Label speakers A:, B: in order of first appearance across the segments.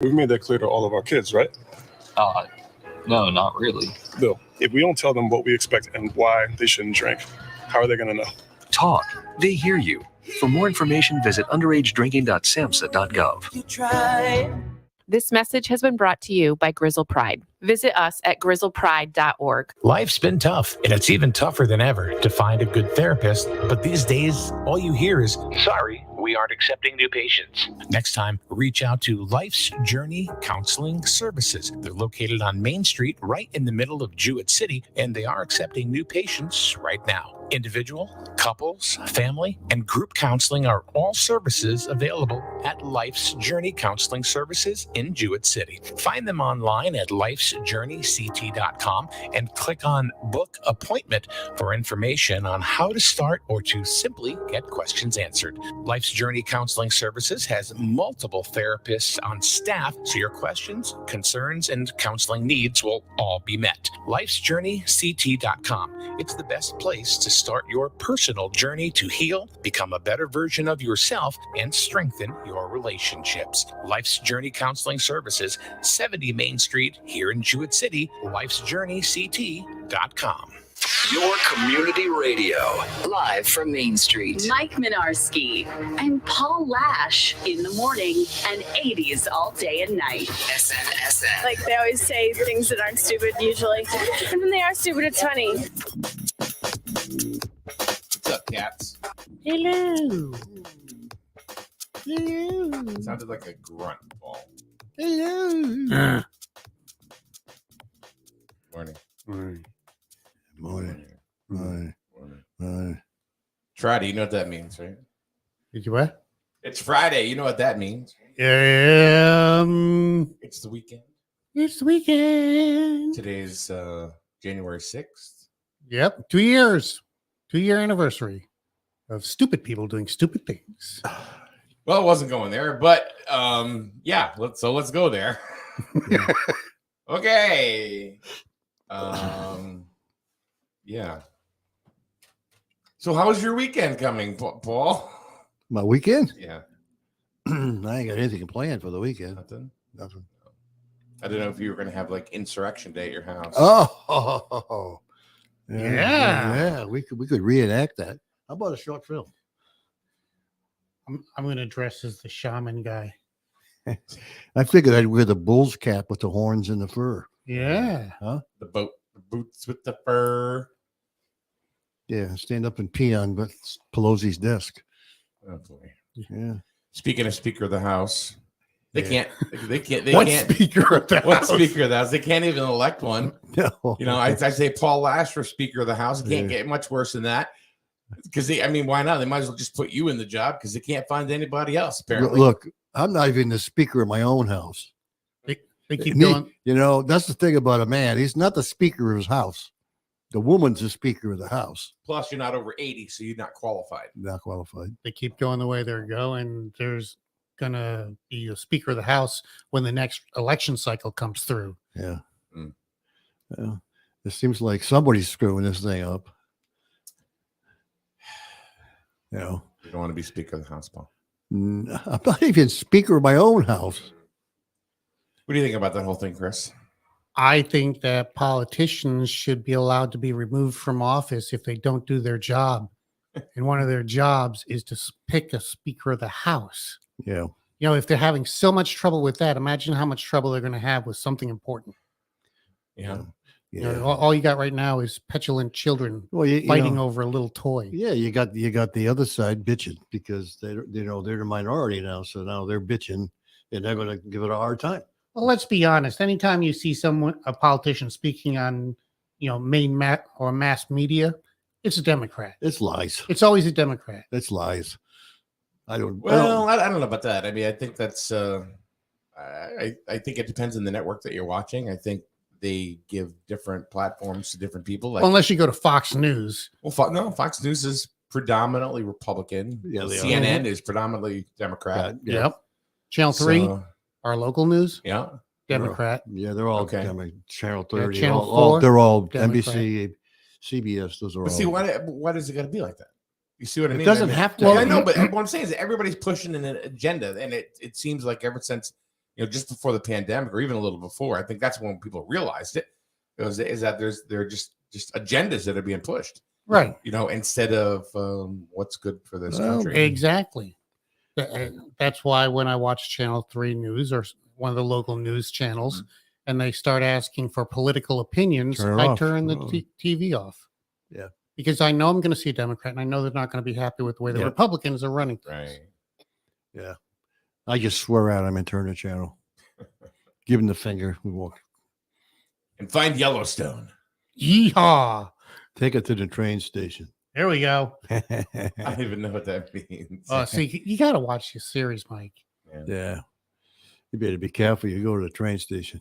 A: We've made that clear to all of our kids, right?
B: No, not really.
A: Bill, if we don't tell them what we expect and why they shouldn't drink, how are they going to know?
C: Talk. They hear you. For more information, visit underagedrinking.samhsa.gov.
D: This message has been brought to you by Grizzle Pride. Visit us at grizzlepride.org.
E: Life's been tough, and it's even tougher than ever to find a good therapist. But these days, all you hear is, "Sorry, we aren't accepting new patients." Next time, reach out to Life's Journey Counseling Services. They're located on Main Street, right in the middle of Jewett City, and they are accepting new patients right now. Individual, couples, family, and group counseling are all services available at Life's Journey Counseling Services in Jewett City. Find them online at lifesjourneyct.com and click on Book Appointment for information on how to start or to simply get questions answered. Life's Journey Counseling Services has multiple therapists on staff, so your questions, concerns, and counseling needs will all be met. lifesjourneyct.com. It's the best place to start your personal journey to heal, become a better version of yourself, and strengthen your relationships. Life's Journey Counseling Services, 70 Main Street here in Jewett City, lifesjourneyct.com.
C: Your community radio.
F: Live from Main Street.
G: Mike Minarski and Paul Lach in the morning and 80s all day and night.
F: SNSN.
H: Like they always say things that aren't stupid usually. And when they are stupid, it's funny.
I: What's up, cats?
J: Hello. Hello.
I: It sounded like a grunt, Paul.
J: Hello.
I: Morning.
J: Morning.
I: Friday, you know what that means, right?
J: Did you what?
I: It's Friday. You know what that means.
J: It's
I: the weekend.
J: It's the weekend.
I: Today's January 6th.
J: Yep. 2 years. 2-year anniversary of stupid people doing stupid things.
I: Well, it wasn't going there, but yeah, let's go there. Okay. Yeah. So how's your weekend coming, Paul?
K: My weekend?
I: Yeah.
K: I ain't got anything planned for the weekend.
I: Nothing.
K: I
I: don't know if you were going to have like Insurrection Day at your house.
K: Oh.
J: Yeah.
K: We could reenact that. How about a short film?
J: I'm going to dress as the shaman guy.
K: I figured I'd wear the bull's cap with the horns and the fur.
J: Yeah.
K: Huh?
I: The boots with the fur.
K: Yeah, stand up and pee on Pelosi's desk.
I: Oh boy.
K: Yeah.
I: Speaking of Speaker of the House, they can't.
J: What Speaker of the
I: What
J: House?
I: Speaker of the House? They can't even elect one.
K: No.
I: You know, I say Paul Lach for Speaker of the House. It can't get much worse than that. Because why not? They might as well just put you in the job because they can't find anybody else. Apparently,
K: Look, I'm not even the speaker of my own house.
J: They keep going.
K: You know, that's the thing about a man. He's not the speaker of his house. The woman's the speaker of the house.
I: plus you're not over 80, so you're not qualified.
K: Not qualified.
J: They keep going the way they're going. There's going to be a Speaker of the House when the next election cycle comes through.
K: Yeah. Well, it seems like somebody's screwing this thing up. You know,
I: you don't want to be Speaker of the House, Paul.
K: I'm not even speaker of my own house.
I: What do you think about that whole thing, Chris?
J: I think that politicians should be allowed to be removed from office if they don't do their job. And one of their jobs is to pick a Speaker of the House.
K: Yeah.
J: You know, if they're having so much trouble with that, imagine how much trouble they're going to have with something important.
I: Yeah.
J: You know, all you got right now is petulant children fighting over a little toy.
K: Yeah, you got the other side bitching because they're the minority now, so now they're bitching and they're going to give it a hard time.
J: Well, let's be honest. Anytime you see a politician speaking on, mass media, it's a Democrat.
K: It's lies.
J: It's always a Democrat.
K: It's lies. I don't
I: know about that. I mean, I think that's I think it depends on the network that you're watching. I think they give different platforms to different people.
J: Well, unless you go to Fox News.
I: Well, Fox News is predominantly Republican.
K: Yeah,
I: CNN is predominantly Democrat.
J: Yep. Channel 3, our local news.
I: Yeah.
J: Democrat.
K: They're all
I: okay.
K: Channel 30.
J: Channel 4.
K: They're all
J: Democrat.
K: NBC, CBS. Those are all.
I: See, why does it got to be like that? You see what I mean?
K: It doesn't have to.
I: Well, I know, but what I'm saying is everybody's pushing an agenda, and it seems like ever since just before the pandemic, or even a little before. I think that's when people realized it. Is that there are just agendas that are being pushed,
J: Right.
I: Instead of what's good for this
J: Well,
I: country.
J: exactly. That's why when I watch Channel 3 News or one of the local news channels, and they start asking for political opinions,
K: Turn it
J: I
K: off.
J: turn the
K: Oh.
J: TV off.
K: Yeah.
J: Because I know I'm going to see a Democrat, and I know they're not going to be happy with the way the
K: Yeah.
J: Republicans are running things.
I: Right.
K: Yeah. I just swear at him and turn the channel. Give him the finger. We walk.
I: And find Yellowstone.
J: Yeehaw!
K: Take it to the train station.
J: There we go.
I: I don't even know what that means.
J: See, you got to watch your series, Mike.
K: Yeah. You better be careful. You go to the train station.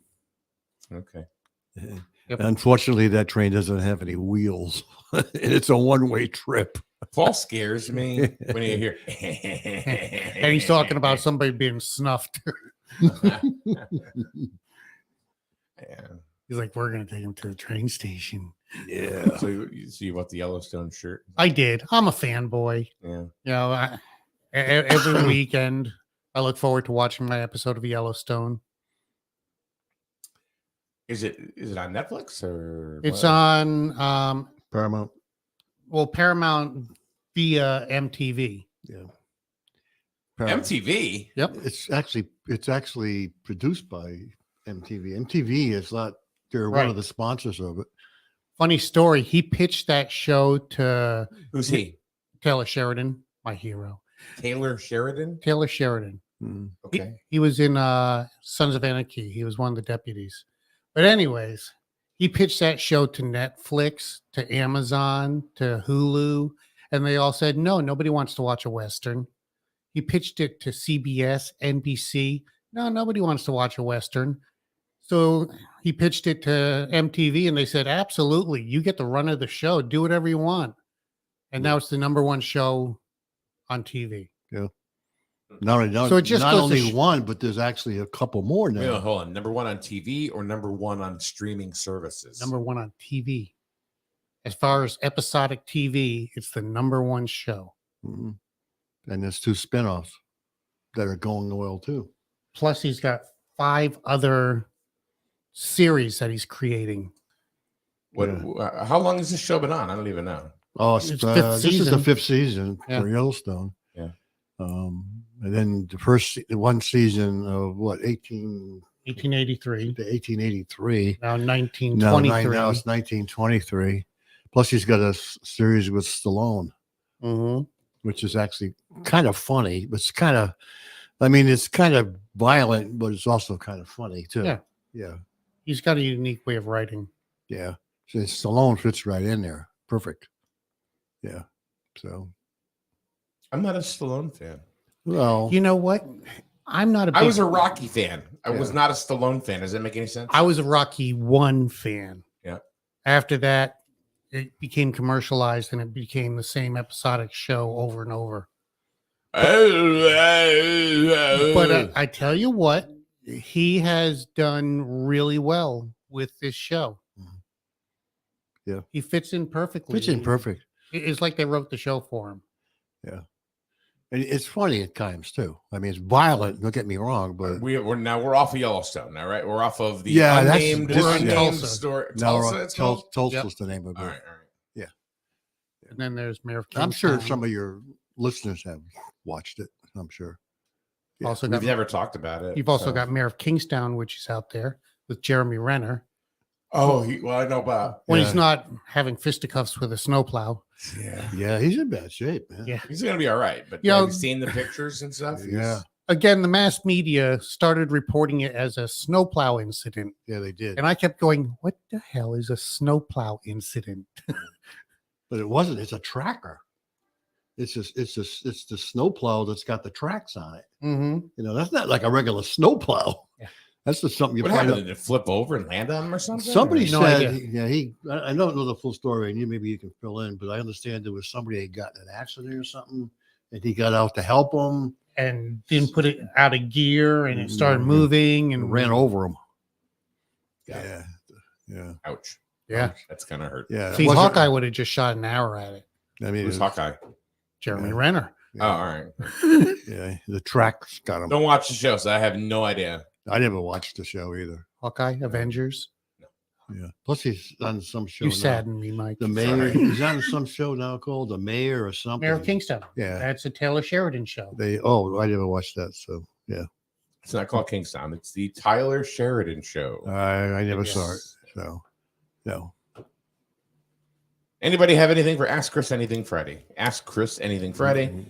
I: Okay.
J: Yep.
K: Unfortunately, that train doesn't have any wheels. It's a one-way trip.
I: Paul scares me when you hear.
J: And he's talking about somebody being snuffed.
I: Yeah.
J: He's like, we're going to take him to the train station.
K: Yeah.
I: So you bought the Yellowstone shirt?
J: I did. I'm a fanboy.
I: Yeah.
J: Every weekend, I look forward to watching my episode of Yellowstone.
I: Is it on Netflix or?
J: It's
I: what?
J: on
K: Paramount.
J: Paramount via MTV.
K: Yeah.
I: MTV.
J: Yep.
K: It's actually produced by MTV. MTV is not. They're one
J: Right.
K: of the sponsors of it.
J: Funny story. He pitched that show to
I: Who's he?
J: Taylor Sheridan, my hero.
I: Taylor Sheridan.
J: Taylor Sheridan.
K: Mm.
I: Okay.
J: He was in Sons of Anarchy. He was one of the deputies. But anyways, he pitched that show to Netflix, to Amazon, to Hulu, and they all said, no, nobody wants to watch a Western. He pitched it to CBS, NBC. No, nobody wants to watch a Western. So he pitched it to MTV, and they said, absolutely, you get the run of the show. Do whatever you want. And now it's the number one show on TV.
K: Yeah. Not only,
J: So it just
K: not
J: goes to
K: only one, but there's actually a couple more now.
I: Wait, hold on. Number one on TV or number one on streaming services?
J: Number one on TV. As far as episodic TV, it's the number one show.
K: Mhm. And there's 2 spinoffs that are going well too.
J: Plus, he's got 5 other series that he's creating.
I: What? How long has this show been on? I don't even know.
K: Oh,
J: It's fifth
K: this is the
J: season.
K: 5th season
J: Yeah.
K: for Yellowstone.
I: Yeah.
K: And then the first one season of
J: 1883.
K: to 1883.
J: Now
K: Now
J: 1923.
K: it's 1923. Plus, he's got a series with Stallone,
J: Mm-hmm.
K: which is actually kind of funny, but it's kind of, it's kind of violent, but it's also kind of funny too.
J: Yeah.
K: Yeah.
J: He's got a unique way of writing.
K: Yeah. So Stallone fits right in there. Perfect. Yeah. So,
I: I'm not a Stallone fan.
K: well,
J: You know what? I'm not a big,
I: I was a Rocky fan. I was
K: Yeah.
I: not a Stallone fan. Does that make any sense?
J: I was a Rocky 1 fan.
I: Yeah.
J: After that, it became commercialized and it became the same episodic show over and over. But I tell you what, he has done really well with this show.
K: Yeah.
J: He fits in perfectly.
K: fits in perfect.
J: It's like they wrote the show for him.
K: Yeah. And it's funny at times too. It's violent. Don't get me wrong, but
I: we're off of Yellowstone now, right? We're off of the
K: Yeah, that's-
I: unnamed,
K: this-
I: unnamed
J: Tulsa.
I: story.
K: now
I: Tulsa, it's called?
K: Tulsa's the name of it.
I: All right.
J: And then there's Mayor of
K: I'm sure
J: Kingstown.
K: some of your listeners have watched it. I'm sure. Yeah.
J: Also
I: We've
J: got,
I: never talked about it.
J: you've also
I: so.
J: got Mayor of Kingstown, which is out there with Jeremy Renner.
I: Oh, I know about.
J: When
K: Yeah.
J: he's not having fisticuffs with a snowplow.
I: Yeah,
K: Yeah, he's in bad shape, man.
J: Yeah.
I: he's gonna be all right. But
J: You know-
I: have you seen the pictures and stuff?
K: Yeah.
J: Again, the mass media started reporting it as a snowplow incident.
K: Yeah, they did.
J: And I kept going, what the hell is a snowplow incident?
K: But it wasn't. It's a tracker. It's the snowplow that's got the tracks on it.
J: Mm-hmm.
K: That's not like a regular snowplow.
J: Yeah.
K: That's just something you
I: What
K: find
I: happened?
K: out.
I: Did it flip over and land on him or something?
K: Somebody
J: No
K: said,
J: idea.
K: I don't know the full story, and maybe you can fill in, but I understand there was somebody that got in an accident or something, and he got out to help him
J: And didn't put it out of gear and it started
K: Yeah.
J: moving
K: and
J: and
K: ran over him.
I: Yeah.
K: Yeah. Yeah.
I: Ouch.
J: Yeah.
I: That's kind of hurt.
K: Yeah.
J: See,
K: it wasn't-
J: Hawkeye would have just shot an arrow at it.
I: Who's Hawkeye?
J: Jeremy
K: Yeah.
J: Renner.
I: Oh, all right.
K: Yeah. The tracks got him.
I: Don't watch the show, so I have no idea.
K: I never watched the show either.
J: Hawkeye, Avengers.
K: Yeah. Plus, he's on some show.
J: You
K: now.
J: sadden me, Mike.
K: The mayor. He's on some show now called The Mayor or something.
J: Mayor of Kingstown.
K: Yeah.
J: That's a Taylor Sheridan show.
K: I never watched that. So yeah.
I: It's not called Kingstown. It's the Tyler Sheridan Show.
K: I never saw it. So no.
I: Anybody have anything for Ask Chris Anything Friday? Ask Chris Anything Friday.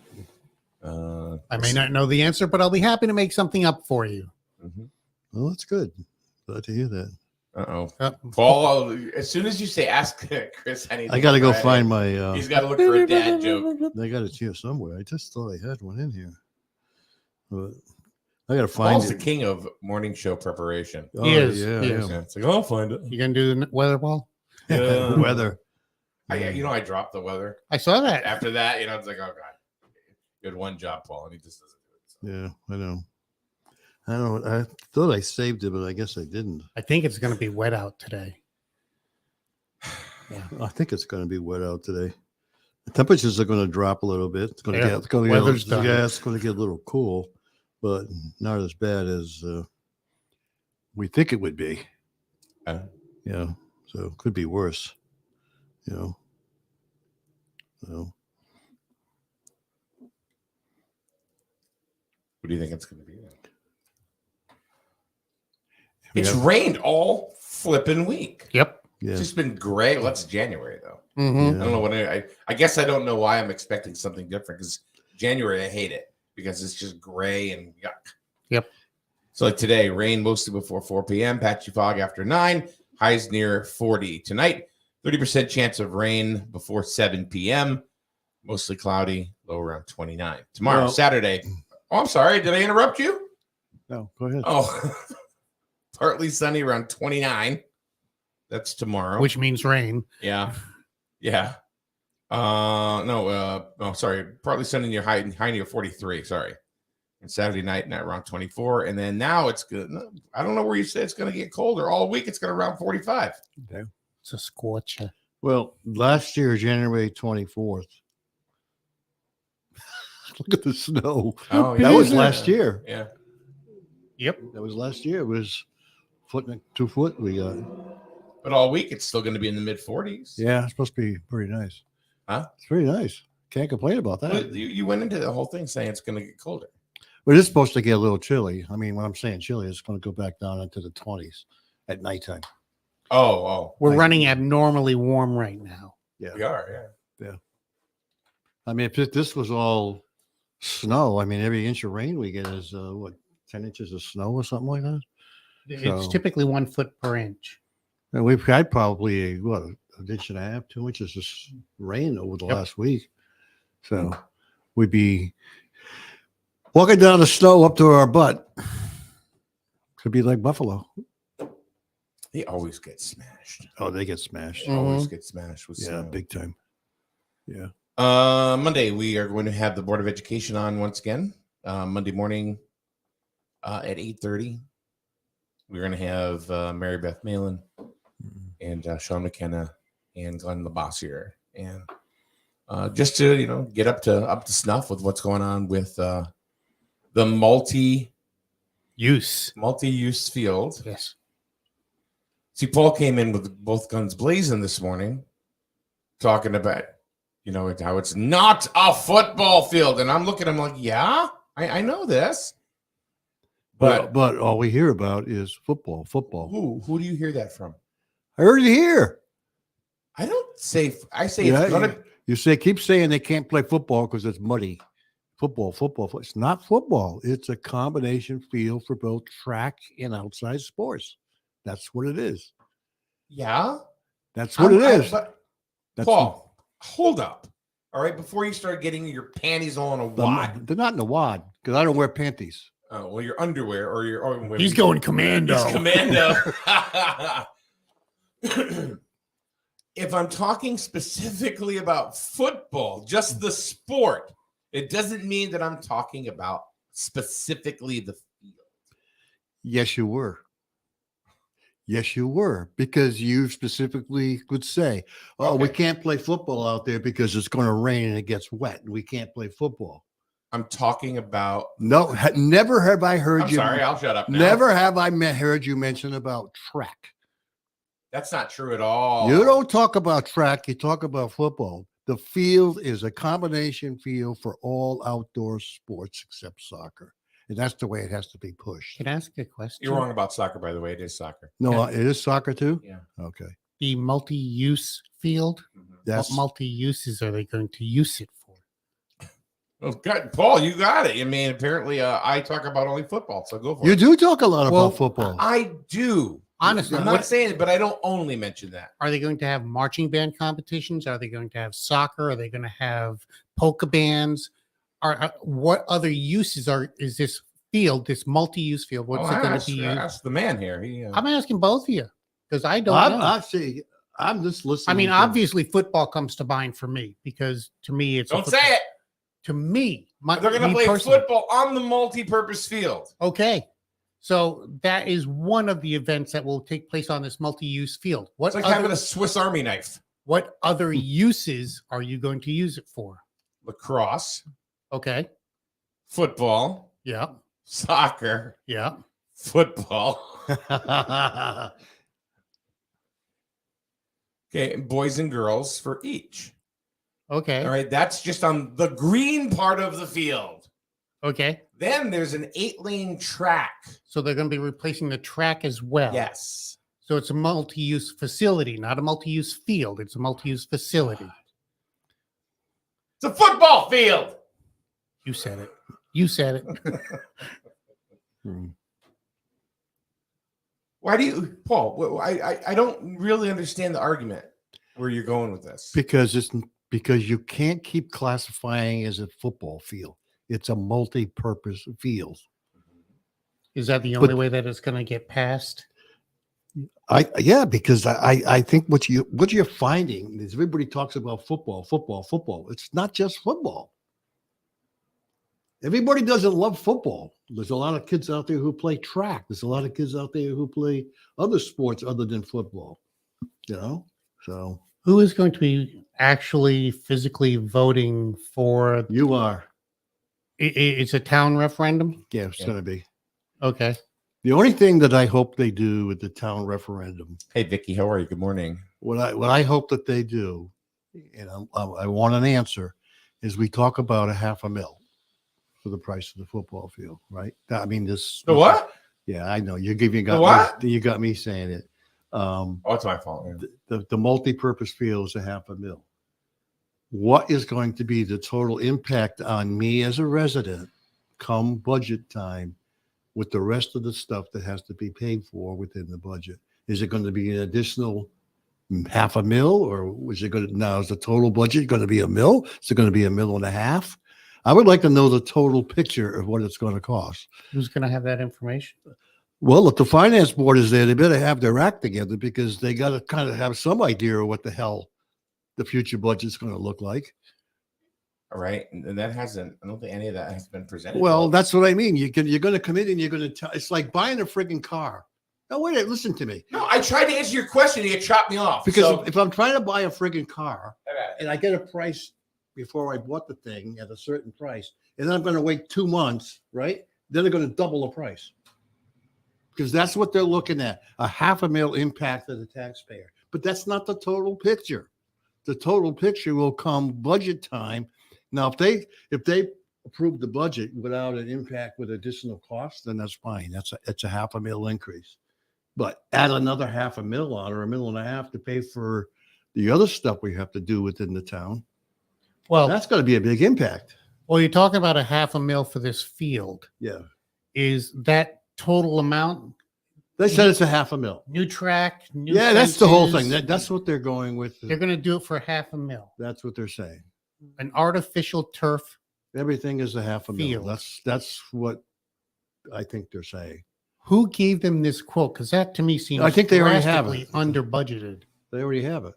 J: I may not know the answer, but I'll be happy to make something up for you.
K: Well, that's good. Glad to hear that.
I: Paul, as soon as you say Ask Chris Anything,
K: I got to go
I: Friday,
K: find my.
I: he's got to look for a dad joke.
K: They got it here somewhere. I just thought I had one in here. But I got to find
I: Paul's
K: it.
I: the king of morning show preparation.
J: He is.
K: Yeah,
J: He is.
I: Yeah, it's like, I'll find it.
J: You gonna do the weather ball?
I: Yeah.
K: Weather.
I: I dropped the weather.
J: I saw that.
I: After that, it's like, oh god, good one job, Paul, and he just doesn't do it. So.
K: Yeah, I know. I thought I saved it, but I guess I didn't.
J: I think it's going to be wet out today.
K: Yeah, I think it's going to be wet out today. The temperatures are going to drop a little bit. It's going to
J: Yeah,
K: it's going to
J: weather's
K: get,
J: done.
K: yeah, it's going to get a little cool, but not as bad as we think it would be. Yeah, so it could be worse. So
I: What do you think it's going to be then? It's rained all flipping week.
J: Yep.
K: Yeah.
I: It's just been gray. Well, that's January though.
J: Mm-hmm.
I: I don't know what I guess I don't know why I'm expecting something different because January I hate it because it's just gray and yuck.
J: Yep.
I: So like today, rain mostly before 4 p.m. Patchy fog after 9. Highs near 40 tonight. 30% chance of rain before 7 p.m. Mostly cloudy. Low around 29. Tomorrow,
K: Well-
I: Saturday. Oh, I'm sorry. Did I interrupt you?
K: No, go ahead.
I: Oh, partly sunny around 29. That's tomorrow.
J: Which means rain.
I: Yeah. Sorry. Partly sunny near high near 43. Sorry. And Saturday night around 24. And then now it's good. I don't know where you say it's going to get colder. All week it's going to around 45.
K: Okay.
J: It's a scorcher.
K: Well, last year, January 24th. Look at the snow.
I: Oh,
K: that was last year.
I: Yeah.
J: Yep.
K: That was last year. It was 2 foot we got.
I: But all week it's still going to be in the mid 40s.
K: Yeah, it's supposed to be pretty nice.
I: Huh?
K: It's pretty nice. Can't complain about that.
I: But you went into the whole thing saying it's going to get colder.
K: But it's supposed to get a little chilly. I mean, when I'm saying chilly, it's going to go back down into the 20s at nighttime.
I: Oh.
J: We're running abnormally warm right now.
K: Yeah.
I: We are,
K: yeah. I mean, if this was all snow, I mean, every inch of rain we get is 10 inches of snow or something like that.
J: It's
K: So-
J: typically 1 foot per inch.
K: And we've had probably an inch and a half, 2 inches of rain over the last week. So we'd be walking down the snow up to our butt. Could be like Buffalo.
I: They always get smashed.
K: Oh, they get smashed.
I: They always get smashed with
K: Yeah,
I: snow.
K: big time. Yeah.
I: Monday, we are going to have the Board of Education on once again. Monday morning at 8:30. We're going to have Mary Beth Malin and Sean McKenna and Glenn LaBossiere. And just to, get up to snuff with what's going on with the multi-use field.
J: Yes.
I: See, Paul came in with both guns blazing this morning, talking about, how it's not a football field. And I'm looking at him like, yeah, I know this.
K: But all we hear about is football.
I: Who do you hear that from?
K: I heard it here.
I: I don't say, I say
K: Yeah,
I: it's gonna,
K: you keep saying they can't play football because it's muddy. Football. It's not football. It's a combination field for both track and outside sports. That's what it is.
I: yeah.
K: That's what it is.
I: But
K: That's
I: Paul, hold up. All right, before you start getting your panties all in a wad.
K: They're not in a wad because I don't wear panties.
I: Well, your underwear or your.
J: He's going commando.
I: He's commando. If I'm talking specifically about football, just the sport, it doesn't mean that I'm talking about specifically the field.
K: Yes, you were. Yes, you were, because you specifically could say, we can't play football out there because it's going to rain and it gets wet and we can't play football.
I: I'm talking about.
K: No, never have I heard
I: I'm
K: you.
I: sorry, I'll shut up now.
K: Never have I heard you mention about track.
I: That's not true at all.
K: You don't talk about track. You talk about football. The field is a combination field for all outdoor sports except soccer. And that's the way it has to be pushed.
J: Can I ask a question?
I: You're wrong about soccer, by the way. It is soccer.
K: No, it is soccer too?
I: Yeah.
K: Okay.
J: The multi-use field.
K: That's
J: What multi-uses are they going to use it for?
I: Oh, God, Paul, you got it. I mean, apparently, I talk about only football, so go for
K: you
I: it.
K: do talk a lot
J: Well,
K: about football.
I: I do.
J: Honestly,
I: I'm
J: what-
I: not saying it, but I don't only mention that.
J: Are they going to have marching band competitions? Are they going to have soccer? Are they going to have polka bands? What other uses is this field, this multi-use field? What's it going to be used?
I: Ask the man here.
J: I'm asking both of you because I don't know.
K: Actually, I'm just listening.
J: I mean,
K: to-
J: obviously, football comes to mind for me because to me, it's
I: Don't say it.
J: To me,
I: They're going to play football on the multi-purpose field.
J: Okay. So that is one of the events that will take place on this multi-use field.
I: It's like having a Swiss Army knife.
J: What other uses are you going to use it for?
I: Lacrosse.
J: Okay.
I: Football.
J: Yeah.
I: Soccer.
J: Yeah.
I: Football. Okay, boys and girls for each.
J: Okay.
I: All right, that's just on the green part of the field.
J: Okay.
I: Then there's an 8-lane track.
J: So they're going to be replacing the track as well.
I: Yes.
J: So it's a multi-use facility, not a multi-use field. It's a multi-use facility.
I: It's a football field.
J: You said it. You said it.
I: Why do you, Paul? I don't really understand the argument where you're going with this.
K: Because you can't keep classifying as a football field. It's a multi-purpose field.
J: Is that the only way that it's going to get passed?
K: Because I think what you're finding is everybody talks about football. It's not just football. Everybody doesn't love football. There's a lot of kids out there who play track. There's a lot of kids out there who play other sports other than football. So
J: who is going to be actually physically voting for?
K: You are.
J: It's a town referendum?
K: Yeah, it's going to be.
J: Okay.
K: The only thing that I hope they do with the town referendum.
I: Hey, Vicky, how are you? Good morning.
K: What I hope that they do, and I want an answer, is we talk about $500,000 for the price of the football field, right? I mean, this.
I: The what?
K: Yeah, I know. You got me saying it.
I: It's my fault. Yeah.
K: The multi-purpose field is $500,000. What is going to be the total impact on me as a resident come budget time with the rest of the stuff that has to be paid for within the budget? Is it going to be an additional $500,000, or is it going to, now is the total budget going to be $1 million? Is it going to be $1.5 million? I would like to know the total picture of what it's going to cost.
J: Who's going to have that information?
K: Well, if the finance board is there, they better have their act together because they got to kind of have some idea of what the hell the future budget is going to look like.
I: All right. And that hasn't, I don't think any of that has been presented.
K: Well, that's what I mean. You're going to come in and you're going to tell, it's like buying a friggin' car. No, wait, listen to me.
I: No, I tried to answer your question and you chopped me off.
K: Because if I'm trying to buy a friggin' car and I get a price before I bought the thing at a certain price, and then I'm going to wait 2 months, right? Then they're going to double the price. Because that's what they're looking at, $500,000 impact to the taxpayer. But that's not the total picture. The total picture will come budget time. Now, if they approve the budget without an impact with additional costs, then that's fine. It's a $500,000 increase. But add another $500,000 on or $1.5 million to pay for the other stuff we have to do within the town.
J: Well,
K: that's going to be a big impact.
J: Well, you're talking about $500,000 for this field.
K: Yeah.
J: Is that total amount?
K: They said it's $500,000.
J: New track. New
K: yeah, that's the whole thing.
J: fences.
K: That's what they're going with.
J: They're going to do it for $500,000.
K: That's what they're saying.
J: An artificial turf.
K: Everything is $500,000.
J: Field.
K: That's what I think they're saying.
J: Who gave them this quote? Because that to me seems
K: I think they already have
J: drastically
K: it.
J: under budgeted.
K: They already have it.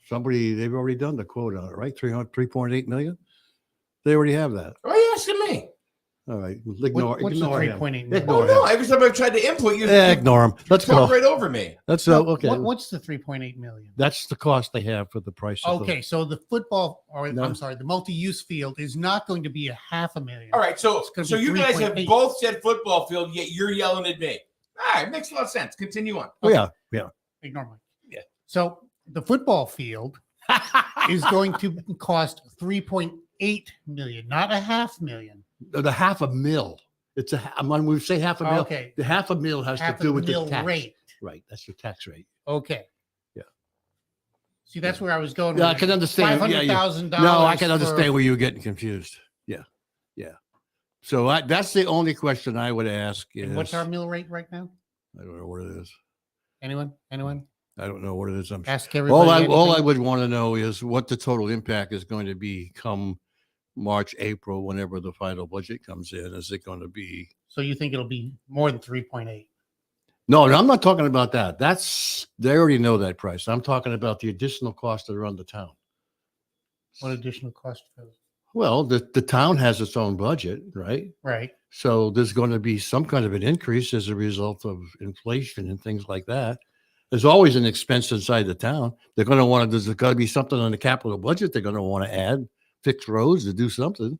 K: They've already done the quote on it, right? 3.8 million. They already have that.
I: Why are you asking me?
K: All right. Ignore
J: What's the
K: him.
J: 3.8 million?
K: Ignore
I: Oh no!
K: him.
I: Every time I've tried to input, you
K: Ignore him. Let's
I: talk
K: go.
I: right over me.
K: Let's
J: No,
K: okay.
J: What's the 3.8 million?
K: That's the cost they have for the price. Of
J: Okay, so the football, or
K: No.
J: I'm sorry, the multi-use field is not going to be $500,000.
I: All right, so
J: It's gonna
I: so
J: be
I: you guys have
J: 3.8.
I: both said football field, yet you're yelling at me. All right, makes a lot of sense. Continue on.
K: Oh, yeah.
J: Ignore Mike.
I: Yeah.
J: So the football field is going to cost 3.8 million, not $500,000.
K: The $500,000. It's when we say $500,000.
J: Okay.
K: The $500,000 has to do with the
J: $500,000
K: tax
J: rate.
K: Right. That's the tax rate.
J: Okay.
K: Yeah.
J: See, that's where I was going.
K: Yeah,
J: with
K: I can
J: it.
K: understand.
J: $500,000.
K: No, I can
J: for-
K: understand where you're getting confused. Yeah. Yeah. So that's the only question I would ask is
J: And what's our mill rate right now?
K: I don't know what it is.
J: Anyone?
K: I don't know what it is.
J: Ask everybody.
K: All I
J: anything?
K: would want to know is what the total impact is going to be come March, April, whenever the final budget comes in. Is it going to be?
J: So you think it'll be more than 3.8?
K: No, I'm not talking about that. They already know that price. I'm talking about the additional costs that are on the town.
J: What additional cost?
K: Well, the town has its own budget, right?
J: Right.
K: So there's going to be some kind of an increase as a result of inflation and things like that. There's always an expense inside the town. They're going to want to, there's got to be something on the capital budget they're going to want to add, fix roads to do something.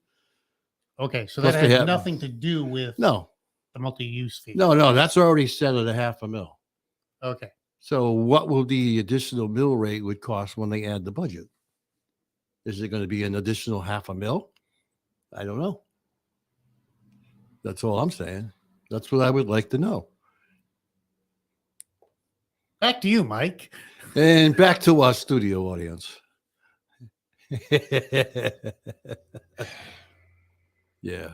J: Okay, so
K: Plus
J: that
K: they
J: has
K: have-
J: nothing to do with
K: No,
J: the multi-use fee.
K: no, that's already set at $500,000.
J: Okay.
K: So what will the additional mill rate would cost when they add the budget? Is it going to be an additional $500,000? I don't know. That's all I'm saying. That's what I would like to know.
J: Back to you, Mike.
K: And back to our studio audience. Yeah.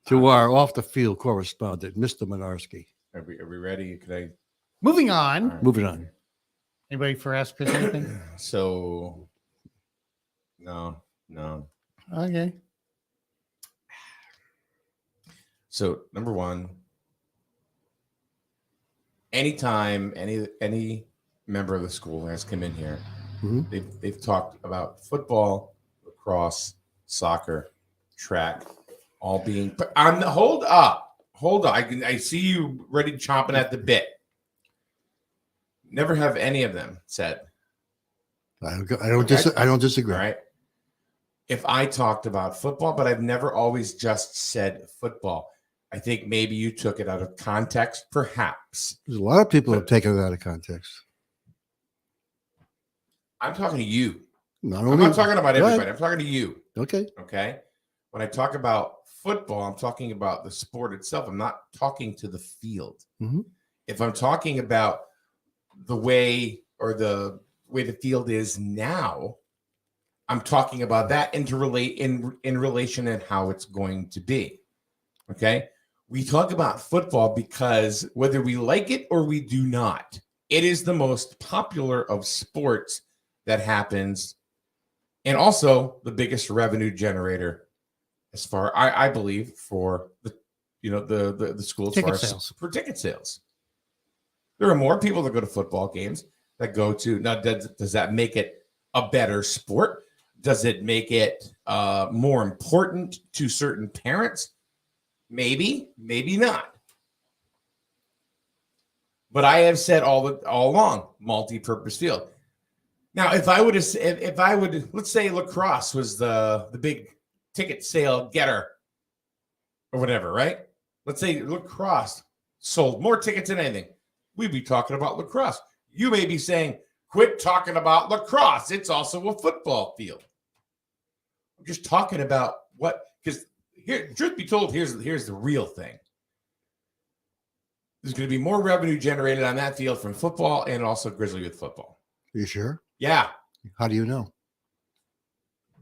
K: To our off the field correspondent, Mr. Minarski.
I: Are we ready? Could I?
J: Moving on.
I: All right.
K: Moving on.
J: Anybody for Ask Chris anything?
I: So, no.
J: Okay.
I: So number one, anytime any member of the school has come in here,
K: Mhm.
I: they've talked about football, lacrosse, soccer, track, all being. Hold up. I see you ready chomping at the bit. Never have any of them said.
K: I don't disagree.
I: All right. If I talked about football, but I've never always just said football. I think maybe you took it out of context, perhaps.
K: There's a lot of people have taken it out of context.
I: I'm talking to you. I'm
K: Not
I: not talking about
K: Go ahead.
I: everybody. I'm talking to you.
K: Okay.
I: Okay. When I talk about football, I'm talking about the sport itself. I'm not talking to the field.
K: Mhm.
I: If I'm talking about the way the field is now, I'm talking about that in relation and how it's going to be. Okay. We talk about football because whether we like it or we do not, it is the most popular of sports that happens, and also the biggest revenue generator, as far I believe, for the school as
J: Ticket
I: far as
J: sales.
I: for ticket sales. There are more people that go to football games that go to now. Does that make it a better sport? Does it make it more important to certain parents? Maybe, maybe not. But I have said all along, multi-purpose field. Now, if I would, let's say lacrosse was the big ticket sale getter or whatever, right? Let's say lacrosse sold more tickets than anything. We'd be talking about lacrosse. You may be saying, quit talking about lacrosse. It's also a football field. I'm just talking about because here, truth be told, here's the real thing. There's going to be more revenue generated on that field from football and also Grizzly Youth football.
K: You sure?
I: Yeah.
K: How do you know?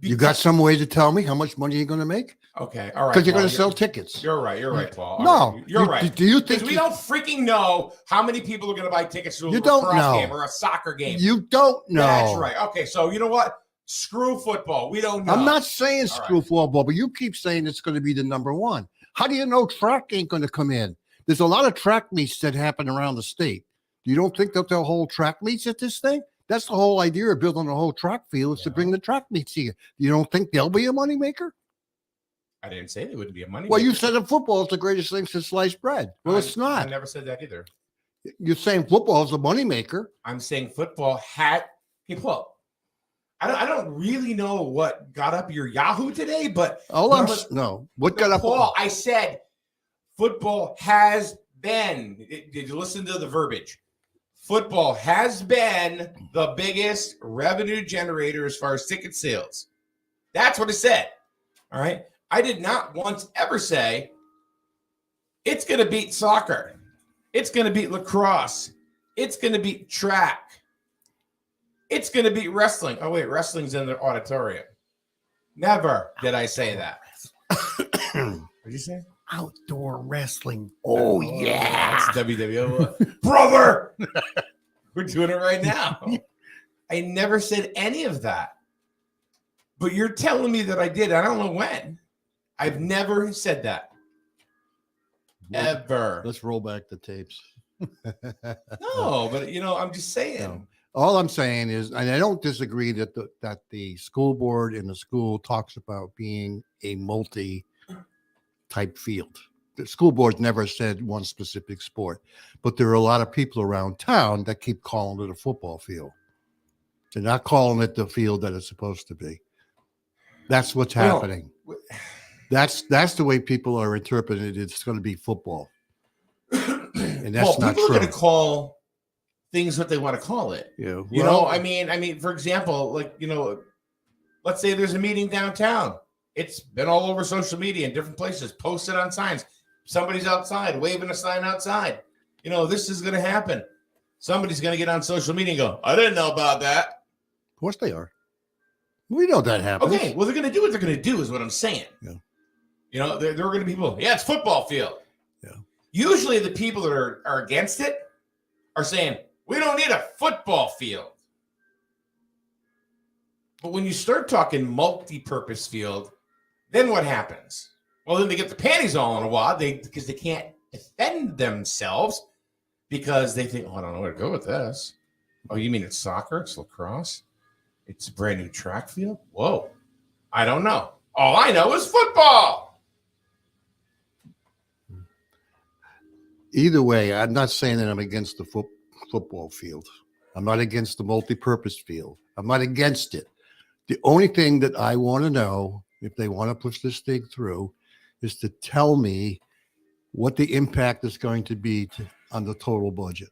K: You got some way to tell me how much money you're going to make?
I: Okay. All right.
K: Because you're
I: Paul,
K: going to sell tickets.
I: You're right. You're right, Paul. All
K: No.
I: right. You're right.
K: Do you think
I: Because we don't freaking know how many people are going to buy tickets to a
K: You don't
I: lacrosse
K: know.
I: game or a soccer game.
K: You don't know.
I: That's right. Okay. So you know what? Screw football. We don't know.
K: I'm not saying
I: All
K: screw
I: right.
K: football, but you keep saying it's going to be the number one. How do you know track ain't going to come in? There's a lot of track meets that happen around the state. You don't think that they'll hold track meets at this thing? That's the whole idea of building a whole track field is to bring the track meets here. You don't think they'll be a moneymaker?
I: I didn't say they wouldn't be a money.
K: Well, you said that football is the greatest thing since sliced bread. Well, it's
I: I
K: not.
I: never said that either.
K: You're saying football is a moneymaker.
I: I'm saying football had. Hey, Paul. I don't really know what got up your Yahoo today, but
K: what got up?
I: Paul, I said football has been. Did you listen to the verbiage? Football has been the biggest revenue generator as far as ticket sales. That's what it said. All right. I did not once ever say it's going to beat soccer. It's going to beat lacrosse. It's going to beat track. It's going to beat wrestling. Oh, wait, wrestling's in the auditorium. Never did I say that. What did you say?
J: Outdoor wrestling.
K: Oh, yeah.
I: That's WWO. Brother! We're doing it right now. I never said any of that. But you're telling me that I did. I don't know when. I've never said that. Ever.
K: Let's roll back the tapes.
I: No, but I'm just saying.
K: No. All I'm saying is, and I don't disagree that the school board and the school talks about being a multi-type field. The school board never said one specific sport, but there are a lot of people around town that keep calling it a football field. They're not calling it the field that it's supposed to be. That's what's happening. That's the way people are interpreting it. It's going to be football, and that's not
I: people
K: true.
I: are going to call things what they want to call it.
K: Yeah.
I: I mean, for example, let's say there's a meeting downtown. It's been all over social media in different places, posted on signs. Somebody's outside waving a sign outside. This is going to happen. Somebody's going to get on social media and go, I didn't know about that.
K: Of course they are. We know that happens.
I: Okay, well, they're going to do what they're going to do is what I'm saying.
K: Yeah.
I: There are going to be people, it's football field.
K: Yeah.
I: Usually the people that are against it are saying, we don't need a football field. But when you start talking multi-purpose field, then what happens? Well, then they get the panties all in a wad because they can't defend themselves because they think, I don't know where to go with this. Oh, you mean it's soccer? It's lacrosse? It's a brand new track field? Whoa. I don't know. All I know is football.
K: Either way, I'm not saying that I'm against the football field. I'm not against the multi-purpose field. I'm not against it. The only thing that I want to know, if they want to push this thing through, is to tell me what the impact is going to be on the total budget.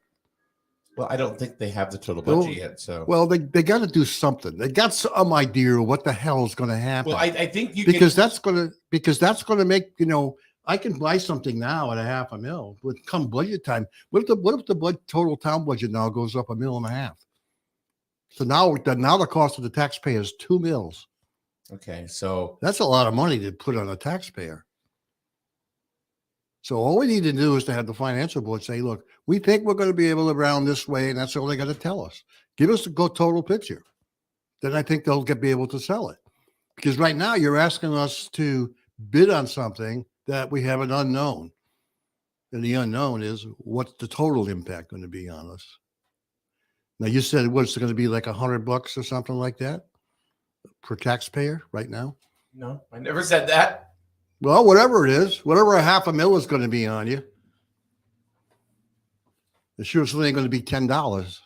I: Well, I don't think they have the total budget yet. So,
K: well, they got to do something. They got some idea of what the hell is going to happen.
I: well, I think
K: that's going to make I can buy something now at $500,000, but come budget time, what if the total town budget now goes up $1.5 million? So now the cost of the taxpayer is $2 million.
I: Okay, so
K: that's a lot of money to put on a taxpayer. So all we need to do is to have the financial board say, look, we think we're going to be able to round this way, and that's all they got to tell us. Give us the total picture. Then I think they'll be able to sell it. Because right now you're asking us to bid on something that we have an unknown. And the unknown is what's the total impact going to be on us? Now you said what's going to be like $100 or something like that per taxpayer right now?
I: No, I never said that.
K: Well, whatever it is, whatever $500,000 is going to be on you, it's usually going to be $10.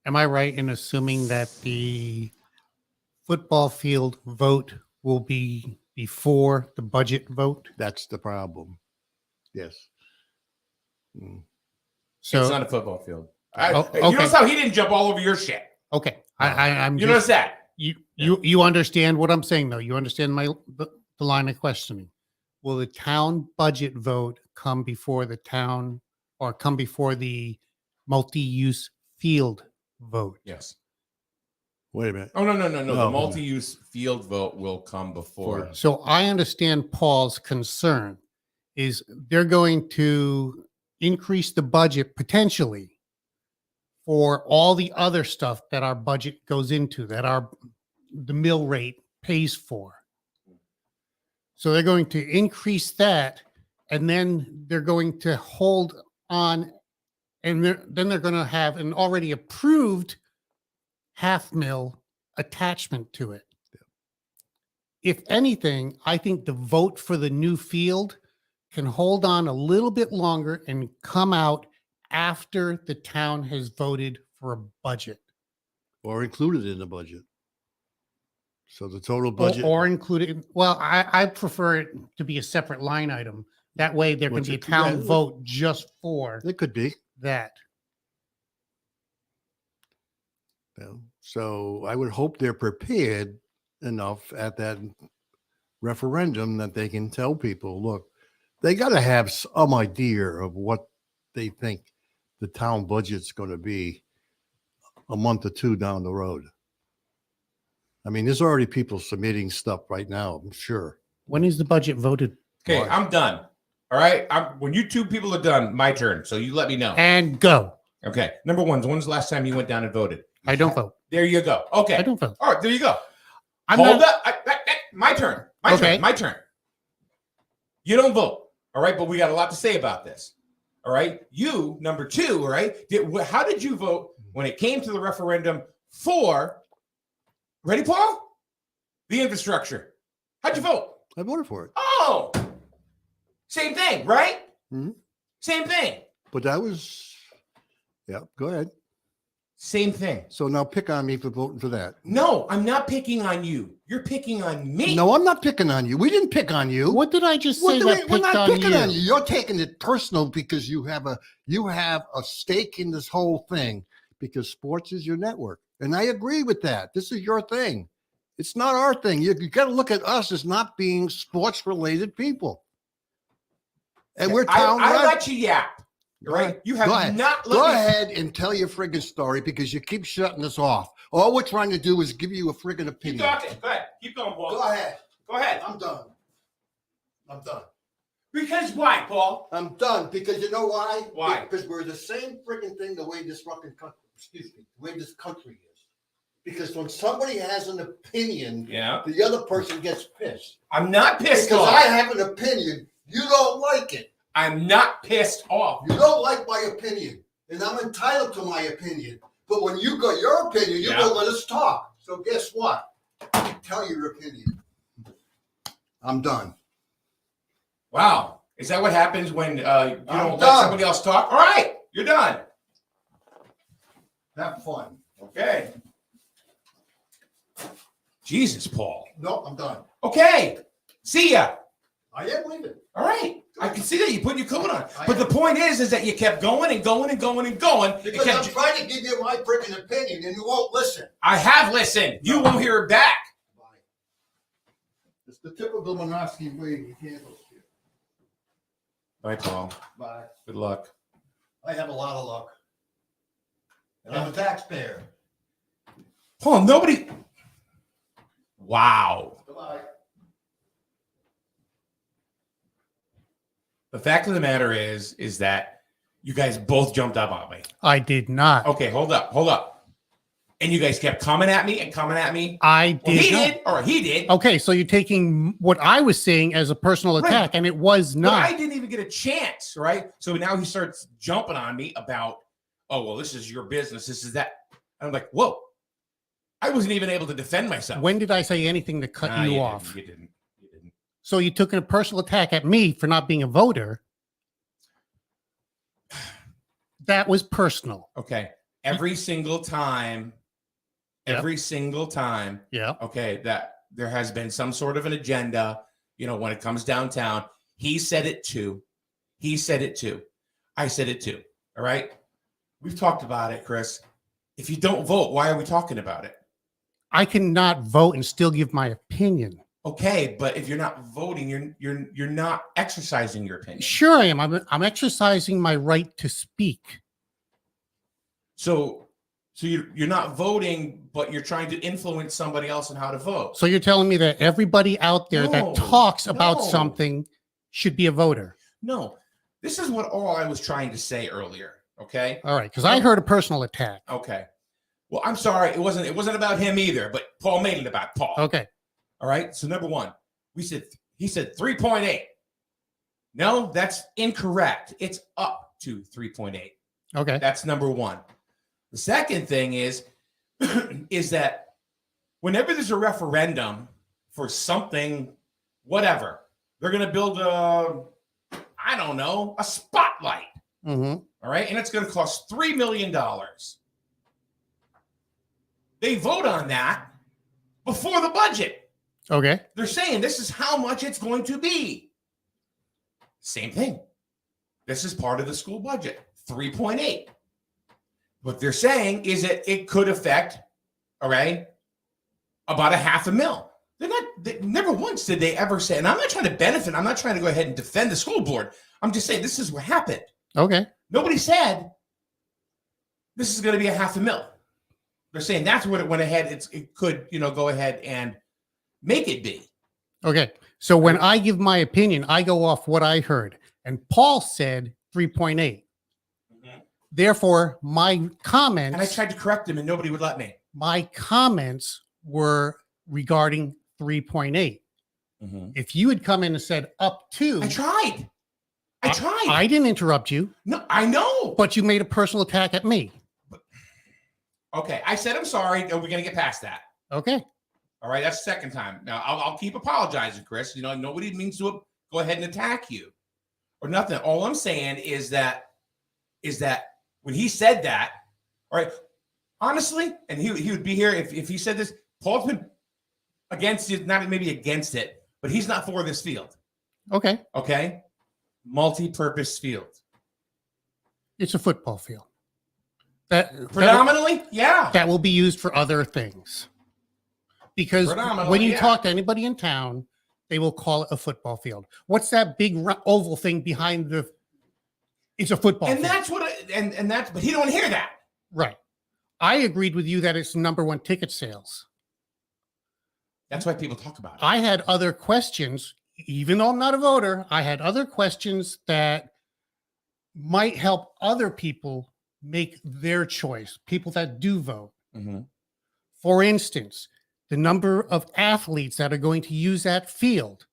J: Am I right in assuming that the football field vote will be before the budget vote?
K: That's the problem. Yes.
J: So
I: it's not a football field.
J: okay.
I: You notice how he didn't jump all over your shit.
J: Okay, I'm.
I: You notice that?
J: You understand what I'm saying, though. You understand the line of questioning. Will the town budget vote come before the town or come before the multi-use field vote?
I: Yes.
K: Wait a minute.
I: Oh, no. The multi-use field vote will come before.
J: So I understand Paul's concern is they're going to increase the budget potentially for all the other stuff that our budget goes into, that the mill rate pays for. So they're going to increase that, and then they're going to hold on, and then they're going to have an already approved $500,000 attachment to it. if anything, I think the vote for the new field can hold on a little bit longer and come out after the town has voted for a budget.
K: Or included in the budget. So the total budget.
J: Or included. Well, I prefer it to be a separate line item. That way there can
K: Which
J: be a
K: it could-
J: town
K: yeah,
J: vote just for
K: it could be.
J: that.
K: Yeah. So I would hope they're prepared enough at that referendum that they can tell people, look, they got to have some idea of what they think the town budget's going to be a month or two down the road. I mean, there's already people submitting stuff right now, I'm sure.
J: When is the budget voted?
I: Okay, I'm done. All right. When you two people are done, my turn. So you let me know.
J: And go.
I: Okay. Number one, when's the last time you went down and voted?
J: I don't vote.
I: There you go. Okay.
J: I don't vote.
I: All right. There you go.
J: I'm
I: Hold
J: not-
I: up. My turn. My
J: Okay.
I: turn. My turn. You don't vote. All right. But we got a lot to say about this. All right. You, number two, all right. How did you vote when it came to the referendum for, ready, Paul? The infrastructure. How'd you vote?
K: I voted for it.
I: Oh, same thing, right?
K: Mhm.
I: Same thing.
K: But that was, yeah, go ahead.
I: Same thing.
K: So now pick on me for voting for that.
I: No, I'm not picking on you. You're picking on me.
K: No, I'm not picking on you. We didn't pick on you.
J: What did I just
K: What
J: say
K: do
J: that
K: we're
J: picked
K: not picking
J: you?
K: on you. You're taking it personal because you have a stake in this whole thing because sports is your network. And I agree with that. This is your thing. It's not our thing. You got to look at us as not being sports related people. And we're town.
I: I let you yap. Right? You have
K: Go ahead.
I: not let
K: Go
I: me.
K: ahead and tell your friggin' story because you keep shutting us off. All we're trying to do is give you a friggin'
I: Keep
K: opinion.
I: talking. Go ahead. Keep going, Paul.
K: Go ahead.
I: Go ahead.
K: I'm done. I'm done.
I: Because why, Paul?
K: I'm done because you know why?
I: Why?
K: Because we're the same friggin' thing the way this fucking country, the way this country is. Because when somebody has an opinion,
I: Yeah.
K: the other person gets pissed.
I: I'm not pissed
K: Because
I: off.
K: I have an opinion, you don't like it.
I: I'm not pissed off.
K: You don't like my opinion, and I'm entitled to my opinion. But when you got your opinion, you
I: Yeah.
K: won't let us talk. So guess what? Tell your opinion. I'm done.
I: Wow. Is that what happens when you don't let
K: done.
I: somebody else talk? All right. You're done.
K: Have fun.
I: Okay. Jesus, Paul.
K: No, I'm done.
I: Okay. See ya.
K: I am leaving.
I: All right. I can see that you put your coat on.
K: I
I: But
K: am.
I: the point is that you kept going and going and going and going. It
K: Because
I: kept
K: I'm trying to give you my freaking opinion, and you won't listen.
I: I have listened. You won't hear it back.
K: Bye. It's the typical Monarski way he handles you.
I: Bye, Paul.
K: Bye.
I: Good luck.
K: I have a lot of luck. And I'm a taxpayer.
I: Paul, nobody. Wow.
K: Goodbye.
I: The fact of the matter is that you guys both jumped up on me.
J: I did not.
I: Okay, hold up. And you guys kept coming at me and coming at me.
J: I
I: Well,
J: did.
I: he
J: not.
I: did, or he did.
J: Okay, so you're taking what I was saying as a personal
I: Right.
J: attack, and it was
I: But
J: not.
I: I didn't even get a chance, right? So now he starts jumping on me about, oh, well, this is your business. This is that. I'm like, whoa. I wasn't even able to defend myself.
J: When did I say anything to cut
I: Nah,
J: you
I: didn't.
J: off?
I: You didn't.
J: So you took a personal attack at me for not being a voter. That was personal.
I: Okay. Every single time,
J: Yep. Yeah.
I: okay, that there has been some sort of an agenda, when it comes downtown. He said it too. I said it too. All right. We've talked about it, Chris. If you don't vote, why are we talking about it?
J: I cannot vote and still give my opinion.
I: Okay, but if you're not voting, you're not exercising your opinion.
J: Sure, I am. I'm exercising my right to speak.
I: So you're not voting, but you're trying to influence somebody else on how to vote.
J: So you're telling me that everybody out there
I: No,
J: that talks about
I: no.
J: something should be a voter.
I: No, this is what all I was trying to say earlier. Okay.
J: All right, because I heard a personal attack.
I: Okay. Well, I'm sorry. It wasn't about him either, but Paul made it about Paul.
J: Okay.
I: All right. So number one, he said 3.8. No, that's incorrect. It's up to 3.8.
J: Okay.
I: That's number one. The second thing is that whenever there's a referendum for something, whatever. They're going to build a spotlight.
J: Mm-hmm.
I: All right. And it's going to cost $3 million. They vote on that before the budget.
J: Okay.
I: They're saying this is how much it's going to be. Same thing. This is part of the school budget, 3.8. What they're saying is that it could affect, all right, about $500,000. Never once did they ever say, and I'm not trying to benefit, I'm not trying to go ahead and defend the school board. I'm just saying this is what happened.
J: Okay.
I: Nobody said this is going to be $500,000. They're saying that's what it went ahead. It could, go ahead and make it be.
J: Okay. So when I give my opinion, I go off what I heard. And Paul said 3.8.
I: Mm-hmm.
J: Therefore, my comments.
I: And I tried to correct him and nobody would let me.
J: My comments were regarding 3.8.
I: Mm-hmm.
J: If you had come in and said up to.
I: I tried.
J: I didn't interrupt you.
I: No, I know.
J: But you made a personal attack at me.
I: Okay. I said, I'm sorry. We're going to get past that.
J: Okay.
I: All right. That's the second time. Now, I'll keep apologizing, Chris. Nobody means to go ahead and attack you or nothing. All I'm saying is that when he said that, all right, honestly, and he would be here if he said this, Paul's been against it, not maybe against it, but he's not for this field.
J: Okay.
I: Okay. Multi-purpose field.
J: It's a football field. That
I: predominantly, yeah.
J: That will be used for other things. Because when you talk to anybody in town, they will call it a football field. What's that big oval thing behind the? It's a football
I: and
J: field.
I: That's what but he don't hear that.
J: Right. I agreed with you that it's number one ticket sales.
I: That's why people talk about it.
J: I had other questions, even though I'm not a voter. I had other questions that might help other people make their choice, people that do vote.
I: Mm-hmm.
J: For instance, the number of athletes that are going to use that field,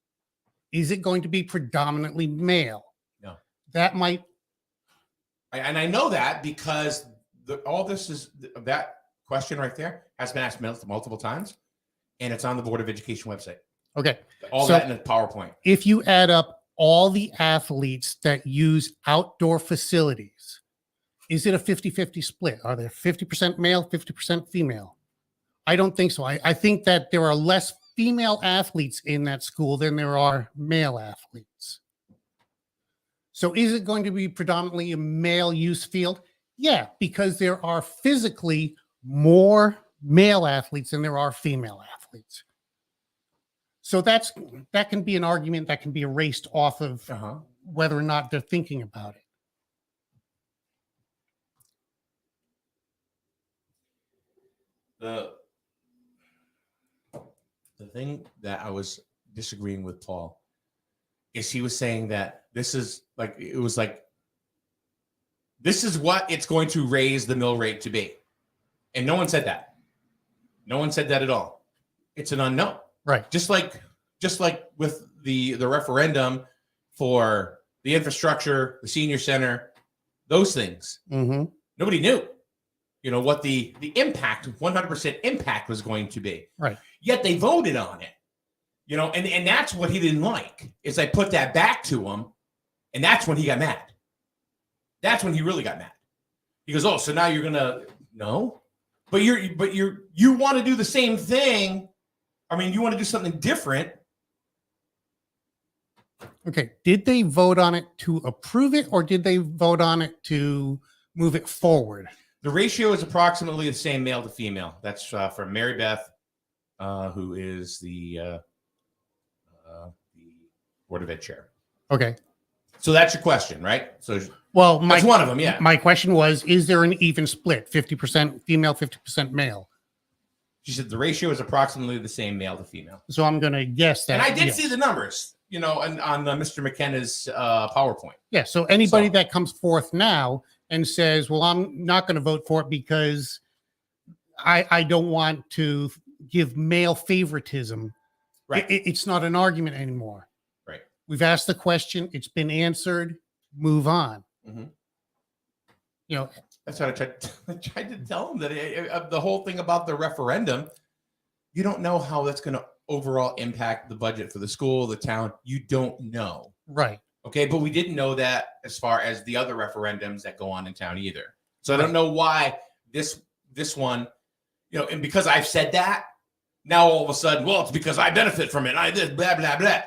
J: is it going to be predominantly male?
I: No.
J: That might.
I: And I know that because that question right there has been asked multiple times, and it's on the Board of Education website.
J: Okay.
I: All that in a PowerPoint.
J: If you add up all the athletes that use outdoor facilities, is it a 50-50 split? Are there 50% male, 50% female? I don't think so. I think that there are less female athletes in that school than there are male athletes. So is it going to be predominantly a male use field? Yeah, because there are physically more male athletes than there are female athletes. So that can be an argument that can be erased off of whether or not they're thinking about it.
I: The thing that I was disagreeing with Paul is he was saying that this is what it's going to raise the mill rate to be. And no one said that. No one said that at all. It's an unknown.
J: Right.
I: Just like with the referendum for the infrastructure, the senior center, those things.
J: Mm-hmm.
I: Nobody knew, what the impact, 100% impact was going to be.
J: Right.
I: Yet they voted on it, and that's what he didn't like, is I put that back to him, and that's when he got mad. That's when he really got mad. He goes, "Oh, so now you're gonna no, but you want to do the same thing. I mean, you want to do something different."
J: Okay. Did they vote on it to approve it, or did they vote on it to move it forward?
I: The ratio is approximately the same male to female. That's from Mary Beth, who is the Board of Ed chair.
J: Okay.
I: So that's your question, right? So
J: that's
I: one of them, yeah.
J: My question was, is there an even split, 50% female, 50% male?
I: She said the ratio is approximately the same male to female.
J: So I'm going to guess that.
I: And I did see the numbers, on Mr. McKenna's PowerPoint.
J: Yeah. So anybody that comes forth now and says, well, I'm not going to vote for it because I don't want to give male favoritism.
I: Right.
J: It's not an argument anymore.
I: Right.
J: We've asked the question. It's been answered. Move on.
I: Mm-hmm.
J: That's
I: what I tried to tell him, that the whole thing about the referendum, you don't know how that's going to overall impact the budget for the school, the town? You don't know.
J: Right.
I: Okay, but we didn't know that as far as the other referendums that go on in town either. So I
J: Right.
I: don't know why this one, and because I've said that, now all of a sudden, well, it's because I benefit from it. I did blah blah blah.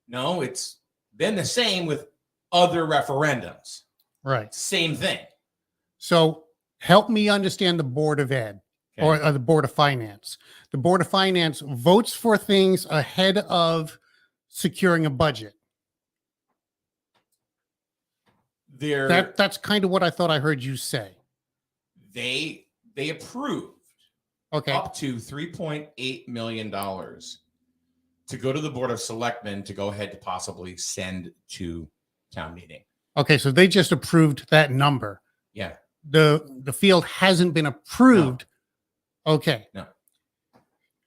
I: No, it's been the same with other referendums.
J: Right.
I: Same thing.
J: So help me understand the Board of Ed or the Board of Finance. The Board of Finance votes for things ahead of securing a budget. That's kind of what I thought I heard you say.
I: They approved up to $3.8 million to go to the Board of Selectmen to go ahead to possibly send to town meeting.
J: Okay, so they just approved that number.
I: Yeah.
J: The field hasn't been approved. No. Okay.
I: No.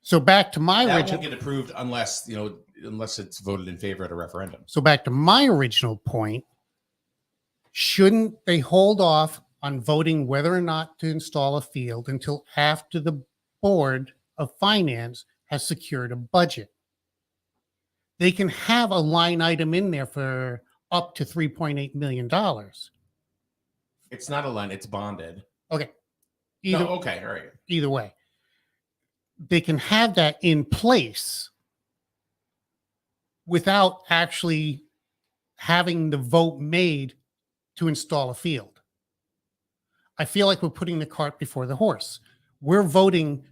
J: So back to my
I: that
J: original.
I: Won't get approved unless it's voted in favor at a referendum.
J: So back to my original point. Shouldn't they hold off on voting whether or not to install a field until after the Board of Finance has secured a budget? They can have a line item in there for up to $3.8 million.
I: It's not a line, it's bonded.
J: Okay.
I: Okay, all right.
J: Either way, they can have that in place without actually having the vote made to install a field. I feel like we're putting the cart before the horse. We're voting,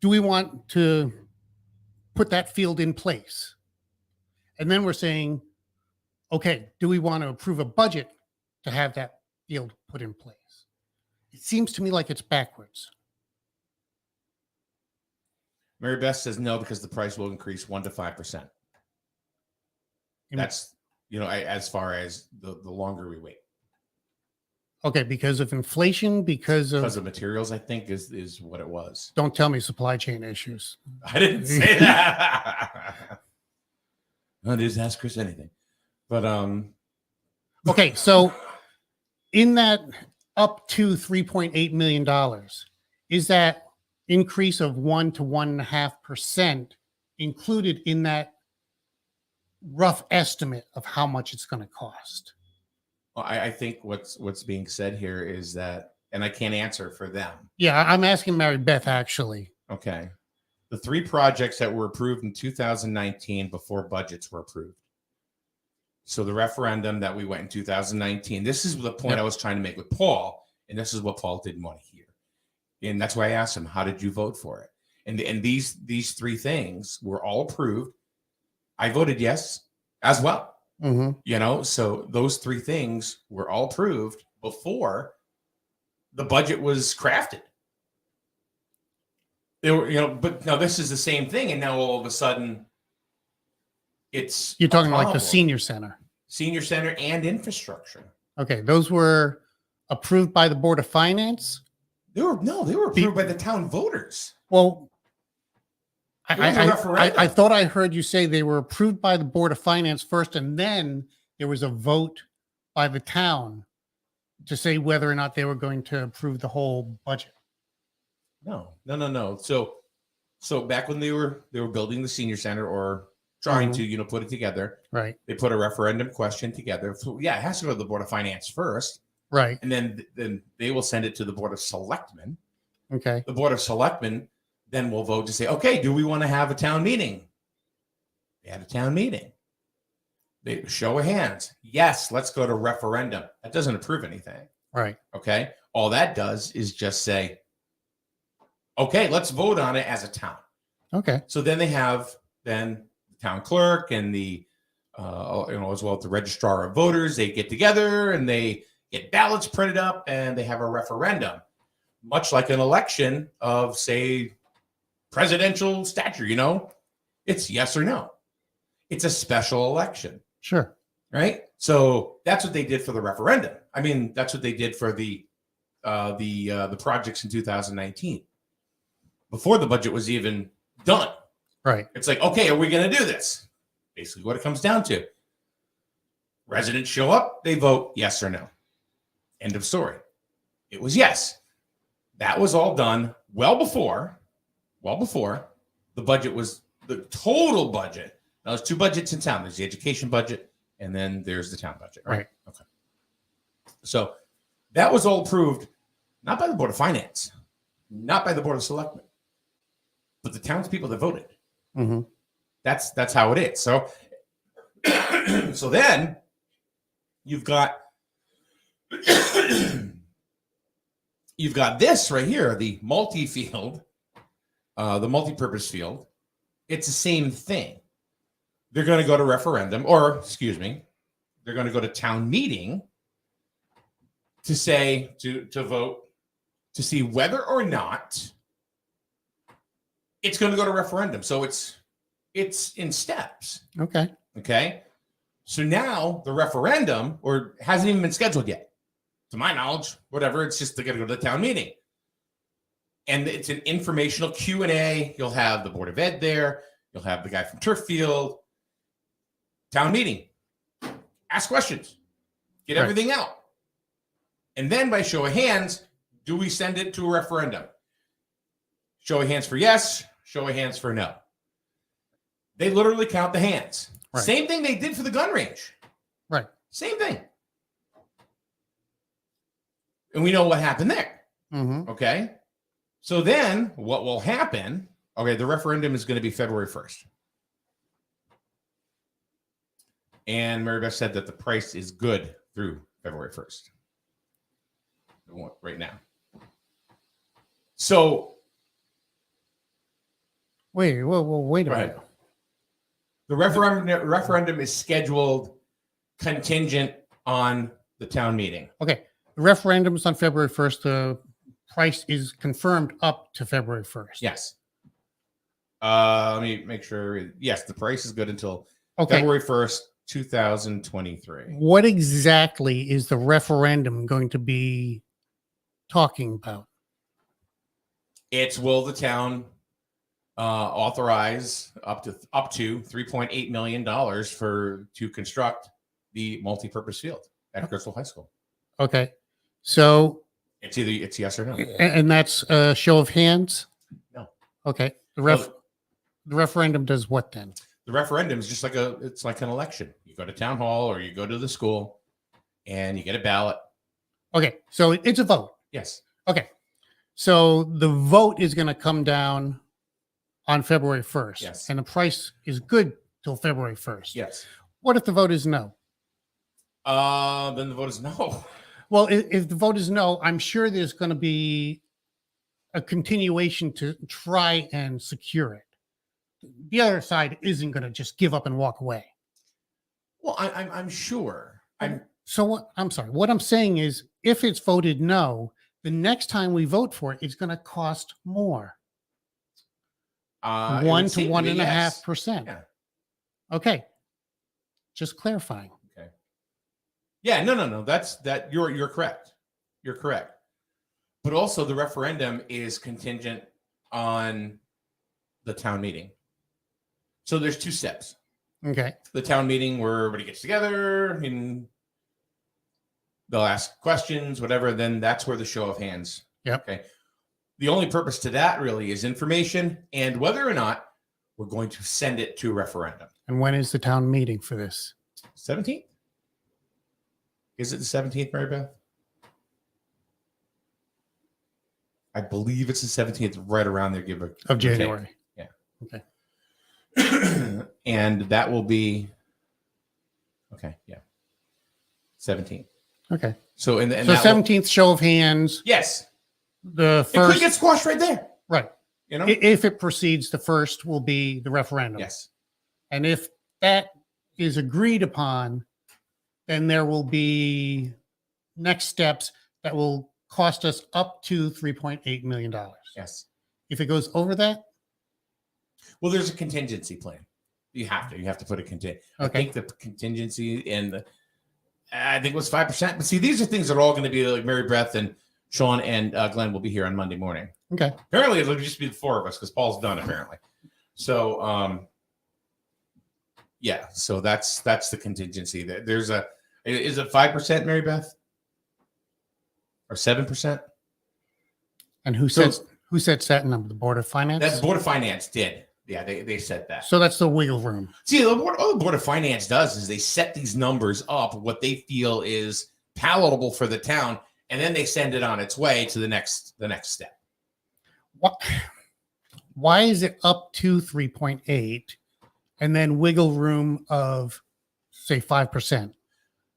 J: do we want to put that field in place? And then we're saying, okay, do we want to approve a budget to have that field put in place? It seems to me like it's backwards.
I: Mary Beth says no because the price will increase 1 to 5%. That's, as far as the longer we wait.
J: Okay, because of inflation, because of
I: materials, I think is what it was.
J: Don't tell me supply chain issues.
I: I didn't say that. No, just ask Chris anything. But
J: okay, so in that up to $3.8 million, is that increase of 1 to 1.5% included in that rough estimate of how much it's going to cost?
I: Well, I think what's being said here is that, and I can't answer for them.
J: Yeah, I'm asking Mary Beth actually.
I: Okay. The 3 projects that were approved in 2019 before budgets were approved. So the referendum that we went in 2019, this is the point I was trying to make with Paul, and this is what Paul didn't want to hear. And that's why I asked him, how did you vote for it? And these 3 things were all approved. I voted yes as well.
J: Mm-hmm.
I: So those 3 things were all approved before the budget was crafted. They were, but now this is the same thing, and now all of a sudden,
J: you're talking like the senior center
I: and infrastructure.
J: Okay, those were approved by the Board of Finance.
I: They were approved by the town voters.
J: Well, I thought I heard you say they were approved by the Board of Finance first, and then there was a vote by the town to say whether or not they were going to approve the whole budget.
I: No. So back when they were building the senior center or trying to put it together,
J: right?
I: They put a referendum question together. So yeah, it has to go to the Board of Finance first,
J: right?
I: And then they will send it to the Board of Selectmen.
J: Okay.
I: The Board of Selectmen then will vote to say, okay, do we want to have a town meeting? They had a town meeting. They show of hands. Yes, let's go to referendum. That doesn't approve anything.
J: Right.
I: Okay. All that does is just say, okay, let's vote on it as a town.
J: Okay.
I: So then they have the town clerk and the as well as the registrar of voters. They get together and they get ballots printed up and they have a referendum, much like an election of, say, presidential stature. It's yes or no. It's a special election.
J: Sure.
I: Right. So that's what they did for the referendum. I mean, that's what they did for the projects in 2019 before the budget was even done.
J: Right.
I: It's like, okay, are we going to do this? Basically what it comes down to. Residents show up, they vote yes or no. End of story. It was yes. That was all done well before the budget was the total budget. Now, there's two budgets in town. There's the education budget, and then there's the town budget. Right. Okay. So that was all approved, not by the Board of Finance, not by the Board of Selectmen, but the townspeople that voted.
J: Mm-hmm.
I: That's how it is. So, so then you've got this right here, the multi-field, the multi-purpose field. It's the same thing. They're going to go to referendum, or excuse me, they're going to go to town meeting to say to vote to see whether or not it's going to go to referendum. So it's in steps.
J: Okay.
I: Okay. So now the referendum, or hasn't even been scheduled yet, to my knowledge, whatever. It's just they're going to go to the town meeting, and it's an informational Q&A. You'll have the Board of Ed there. You'll have the guy from Turf Field. Town meeting. Ask questions. Get everything out. And then by show of hands, do we send it to a referendum? Show of hands for yes. Show of hands for no. They literally count the hands.
J: Right.
I: Same thing they did for the gun range.
J: Right.
I: Same thing. And we know what happened there.
J: Mm-hmm.
I: Okay. So then what will happen? Okay, the referendum is going to be February 1st. And Mary Beth said that the price is good through February 1st. Right now. So
J: wait a minute.
I: The referendum is scheduled contingent on the town meeting.
J: Okay. The referendum is on February 1st. The price is confirmed up to February 1st.
I: Yes. Let me make sure. Yes, the price is good until February 1st, 2023.
J: What exactly is the referendum going to be talking about?
I: It's will the town authorize up to $3.8 million to construct the multi-purpose field at Crystal High School.
J: Okay. So
I: it's yes or no.
J: And that's a show of hands?
I: No.
J: Okay. The referendum does what then?
I: The referendum is just it's like an election. You go to town hall or you go to the school and you get a ballot.
J: Okay. So it's a vote.
I: Yes.
J: Okay. So the vote is going to come down on February 1st.
I: Yes.
J: And the price is good till February 1st.
I: Yes.
J: What if the vote is no?
I: Then the vote is no.
J: Well, if the vote is no, I'm sure there's going to be a continuation to try and secure it. The other side isn't going to just give up and walk away.
I: Well, I'm sure.
J: So what? I'm sorry. What I'm saying is, if it's voted no, the next time we vote for it, it's going to cost more. 1 to 1.5%.
I: Yeah.
J: Okay. Just clarifying.
I: Okay. Yeah. No. You're correct. You're correct. But also, the referendum is contingent on the town meeting. So there's two steps.
J: Okay.
I: The town meeting where everybody gets together and they'll ask questions, whatever. Then that's where the show of hands.
J: Yep.
I: Okay. The only purpose to that really is information and whether or not we're going to send it to a referendum.
J: And when is the town meeting for this?
I: 17th? Is it the 17th, Mary Beth? I believe it's the 17th, right around there.
J: Of January.
I: Yeah.
J: Okay.
I: And that will be 17th.
J: Okay.
I: So
J: so 17th show of hands.
I: Yes.
J: The
I: It
J: first
I: could get squashed right there.
J: right.
I: You know?
J: If it proceeds, the first will be the referendum.
I: Yes.
J: And if that is agreed upon, then there will be next steps that will cost us up to $3.8 million.
I: Yes.
J: If it goes over that,
I: well, there's a contingency plan. You have to put a contingent.
J: Okay.
I: I think the contingency I think it was 5%. But see, these are things that are all going to be like Mary Beth and Sean and Glenn will be here on Monday morning.
J: Okay.
I: Apparently, it'll just be the four of us because Paul's done apparently. So, yeah. So that's the contingency. There's is it 5%, Mary Beth, or 7%?
J: And who sets that number? The Board of Finance?
I: That the Board of Finance did. Yeah, they set that.
J: So that's the wiggle room.
I: See, all the Board of Finance does is they set these numbers up, what they feel is palatable for the town, and then they send it on its way to the next step.
J: Why is it up to 3.8 and then wiggle room of say 5%?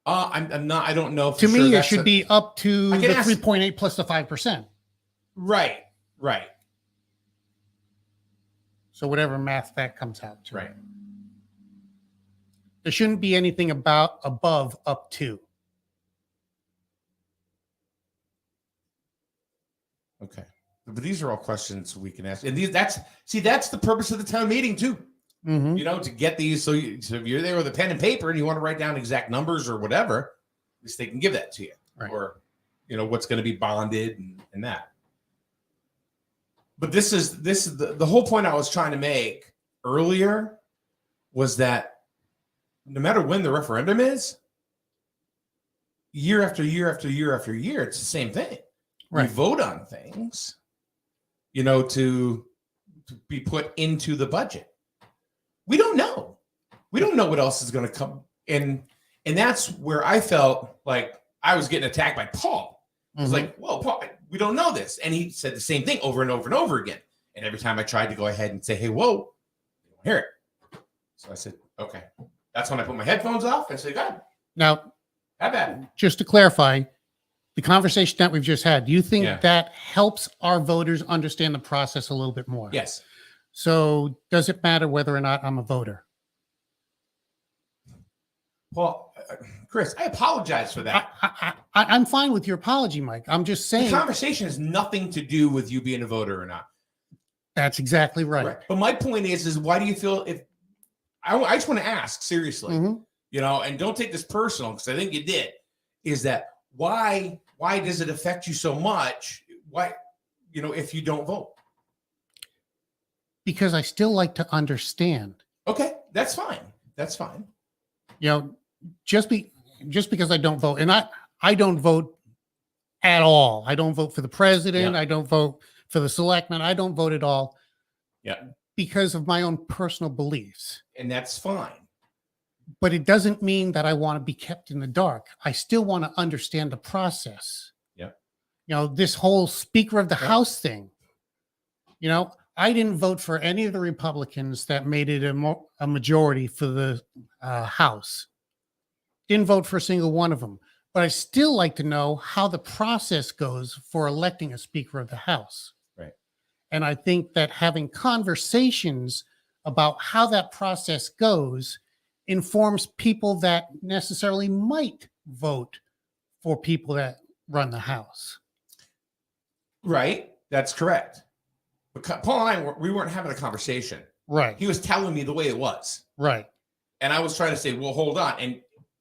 I: I'm not. I don't know.
J: To me, it should be up to the 3.8 plus the 5%.
I: Right.
J: So whatever math that comes out to.
I: Right.
J: There shouldn't be anything above up to.
I: Okay. But these are all questions we can ask. And that's the purpose of the town meeting too.
J: Mm-hmm.
I: You know, to get these. So if you're there with a pen and paper and you want to write down exact numbers or whatever, at least they can give that to you.
J: Right.
I: Or, you know, what's going to be bonded and that. But this is the whole point I was trying to make earlier was that no matter when the referendum is, year after year after year after year, it's the same thing.
J: Right.
I: We vote on things, you know, to be put into the budget. We don't know. We don't know what else is going to come. And that's where I felt like I was getting attacked by Paul. I was like, well, Paul, we don't know this. And he said the same thing over and over and over again. And every time I tried to go ahead and say, hey, whoa, you don't hear it. So I said, okay. That's when I put my headphones off and said, God,
J: now,
I: have at it.
J: Just to clarify, the conversation that we've just had, do you think that helps our voters understand the process a little bit more?
I: Yes.
J: So does it matter whether or not I'm a voter?
I: Well, Chris, I apologize for that.
J: I'm fine with your apology, Mike. I'm just saying.
I: The conversation has nothing to do with you being a voter or not.
J: That's exactly right.
I: But my point is why do you feel if I just want to ask seriously, you know, and don't take this personal because I think you did, is that why does it affect you so much? Why, you know, if you don't vote?
J: Because I still like to understand.
I: Okay, that's fine. That's fine.
J: You know, just because I don't vote, and I don't vote at all. I don't vote for the president. I don't vote for the selectmen. I don't vote at all.
I: Yeah.
J: Because of my own personal beliefs.
I: And that's fine.
J: But it doesn't mean that I want to be kept in the dark. I still want to understand the process.
I: Yeah.
J: You know, this whole Speaker of the House thing. You know, I didn't vote for any of the Republicans that made it a majority for the House. Didn't vote for a single one of them. But I still like to know how the process goes for electing a Speaker of the House.
I: Right.
J: And I think that having conversations about how that process goes informs people that necessarily might vote for people that run the House.
I: Right. That's correct. But Paul and I, we weren't having a conversation.
J: Right.
I: He was telling me the way it was.
J: Right.
I: And I was trying to say, well, hold on.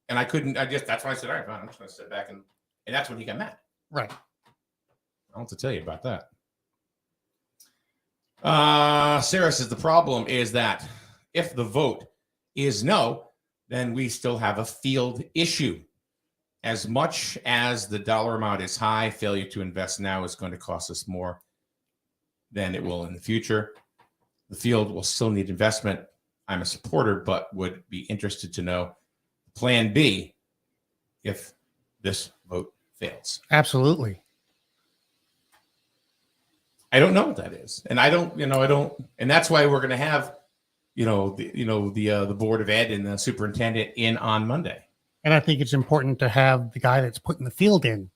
I: And I couldn't, that's why I said, all right, fine, I'm just going to sit back. And that's when he got mad.
J: Right.
I: I don't have to tell you about that. Sarah says the problem is that if the vote is no, then we still have a field issue. As much as the dollar amount is high, failure to invest now is going to cost us more than it will in the future. The field will still need investment. I'm a supporter, but would be interested to know Plan B if this vote fails.
J: Absolutely.
I: I don't know what that is, and I don't, and that's why we're going to have, the Board of Ed and the superintendent in on Monday.
J: And I think it's important to have the guy that's putting the field in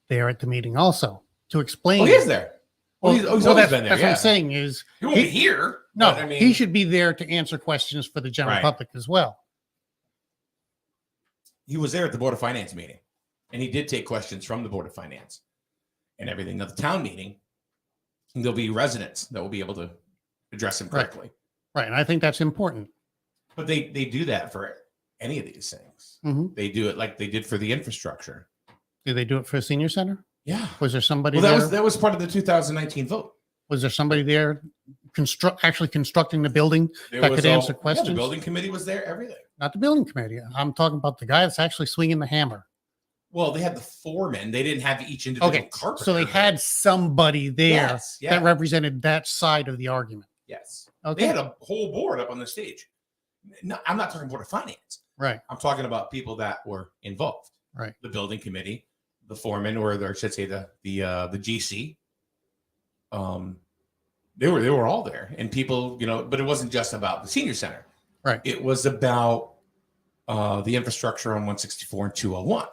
J: there at the meeting also to explain.
I: Oh, he is there. Well, he's always been there.
J: That's what I'm saying is
I: he won't be here.
J: No,
I: but,
J: he should be there to answer questions for the general public as well.
I: He was there at the Board of Finance meeting, and he did take questions from the Board of Finance and everything. At the town meeting, there'll be residents that will be able to address him correctly.
J: Right. And I think that's important.
I: But they do that for any of these things.
J: Mm-hmm.
I: They do it like they did for the infrastructure.
J: Did they do it for a senior center?
I: Yeah.
J: Was there somebody
I: there? That was part of the 2019 vote.
J: Was there somebody there actually constructing the building that could answer questions?
I: Yeah, the building committee was there, everything.
J: Not the building committee. I'm talking about the guy that's actually swinging the hammer.
I: Well, they had the foreman. They didn't have each individual carpenter.
J: So they had somebody there that represented that side of the argument.
I: Yes.
J: Okay.
I: They had a whole board up on the stage. No, I'm not talking Board of Finance.
J: Right.
I: I'm talking about people that were involved.
J: Right.
I: The building committee, the foreman, or I should say the GC. They were all there, and people, but it wasn't just about the senior center.
J: Right.
I: It was about the infrastructure on 164 and 201.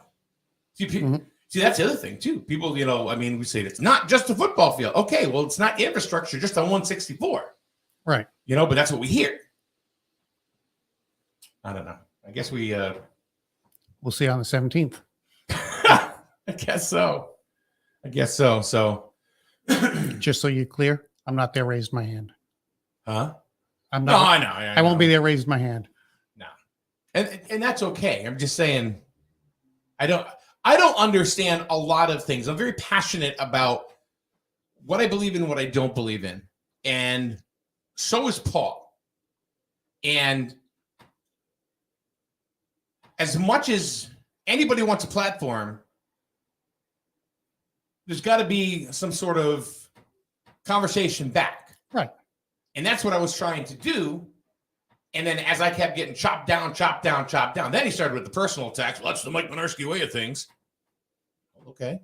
I: See, that's the other thing too. People, we say it's not just a football field. Okay, well, it's not infrastructure just on 164.
J: Right.
I: But that's what we hear. I don't know. I guess we'll
J: see on the 17th.
I: I guess so. So
J: just so you're clear, I'm not there. Raised my hand.
I: Huh?
J: I'm not.
I: No, I know.
J: I won't be there. Raised my hand.
I: No, and that's okay. I'm just saying. I don't understand a lot of things. I'm very passionate about what I believe in, what I don't believe in, and so is Paul. And as much as anybody wants a platform, there's got to be some sort of conversation back.
J: Right.
I: And that's what I was trying to do. And then as I kept getting chopped down, then he started with the personal attacks. Well, that's the Mike Minarski way of things. Okay.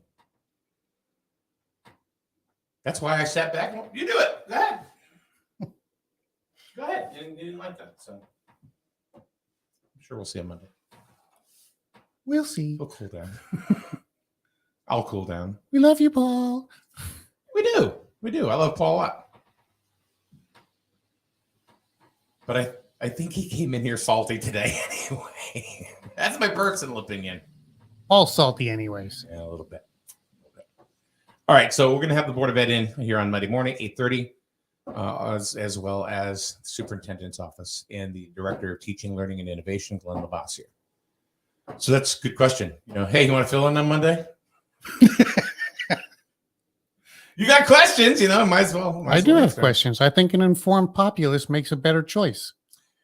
I: That's why I sat back and went, you do it. Go ahead. Go ahead. You didn't like that. So I'm sure we'll see on Monday.
J: We'll see.
I: We'll cool down. I'll cool down.
J: We love you, Paul.
I: We do. I love Paul a lot. But I think he came in here salty today anyway. That's my personal opinion.
J: All salty anyways.
I: Yeah, a little bit. All right, so we're going to have the Board of Ed in here on Monday morning, 8:30, as well as the Superintendent's Office and the Director of Teaching, Learning, and Innovation, Glenn LaBasse here. So that's a good question. Hey, you want to fill in on Monday? You got questions, might as well.
J: I do have questions. I think an informed populace makes a better choice.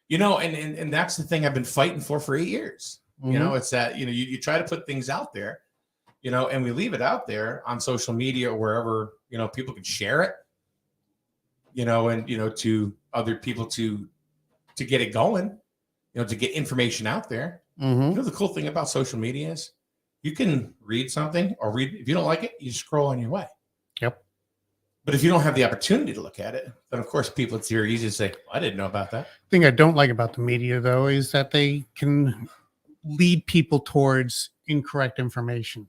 I: And that's the thing I've been fighting for 8 years.
J: Mm-hmm.
I: It's that, you try to put things out there, and we leave it out there on social media or wherever, people can share it, and, to other people to get it going, to get information out there.
J: Mm-hmm.
I: The cool thing about social media is you can read something if you don't like it, you scroll on your way.
J: Yep.
I: But if you don't have the opportunity to look at it, then of course it's very easy to say, I didn't know about that.
J: The thing I don't like about the media, though, is that they can lead people towards incorrect information.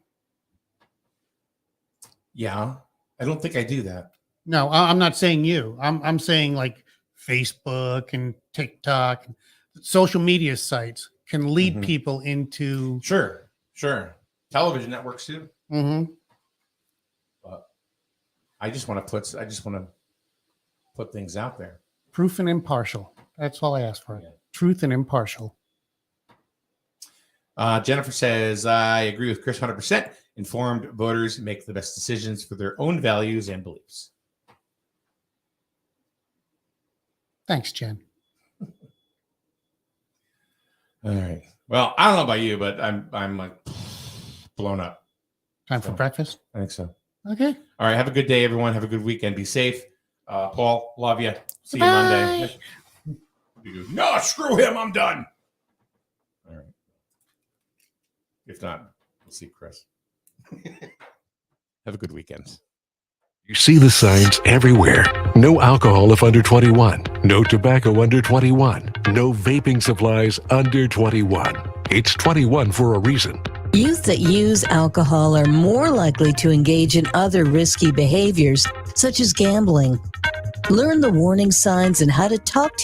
I: Yeah, I don't think I do that.
J: No, I'm not saying you. I'm saying like Facebook and TikTok, social media sites can lead people into
I: Sure. Television networks too.
J: Mm-hmm.
I: But I just want to put things out there.
J: Proof and impartial. That's all I ask for. Yeah. Truth and impartial.
I: Jennifer says, I agree with Chris 100%. Informed voters make the best decisions for their own values and beliefs.
J: Thanks, Jen.
I: All right. Well, I don't know about you, but I'm like blown up.
J: Time for breakfast?
I: I think so.
J: Okay.
I: All right. Have a good day, everyone. Have a good weekend. Be safe. Paul, love you. See you Monday. No, screw him. I'm done. All right. If not, we'll see Chris. Have a good weekend.
C: You see the signs everywhere. No alcohol if under 21. No tobacco under 21. No vaping supplies under 21. It's 21 for a reason.
L: Youth that use alcohol are more likely to engage in other risky behaviors, such as gambling. Learn the warning signs and how to talk to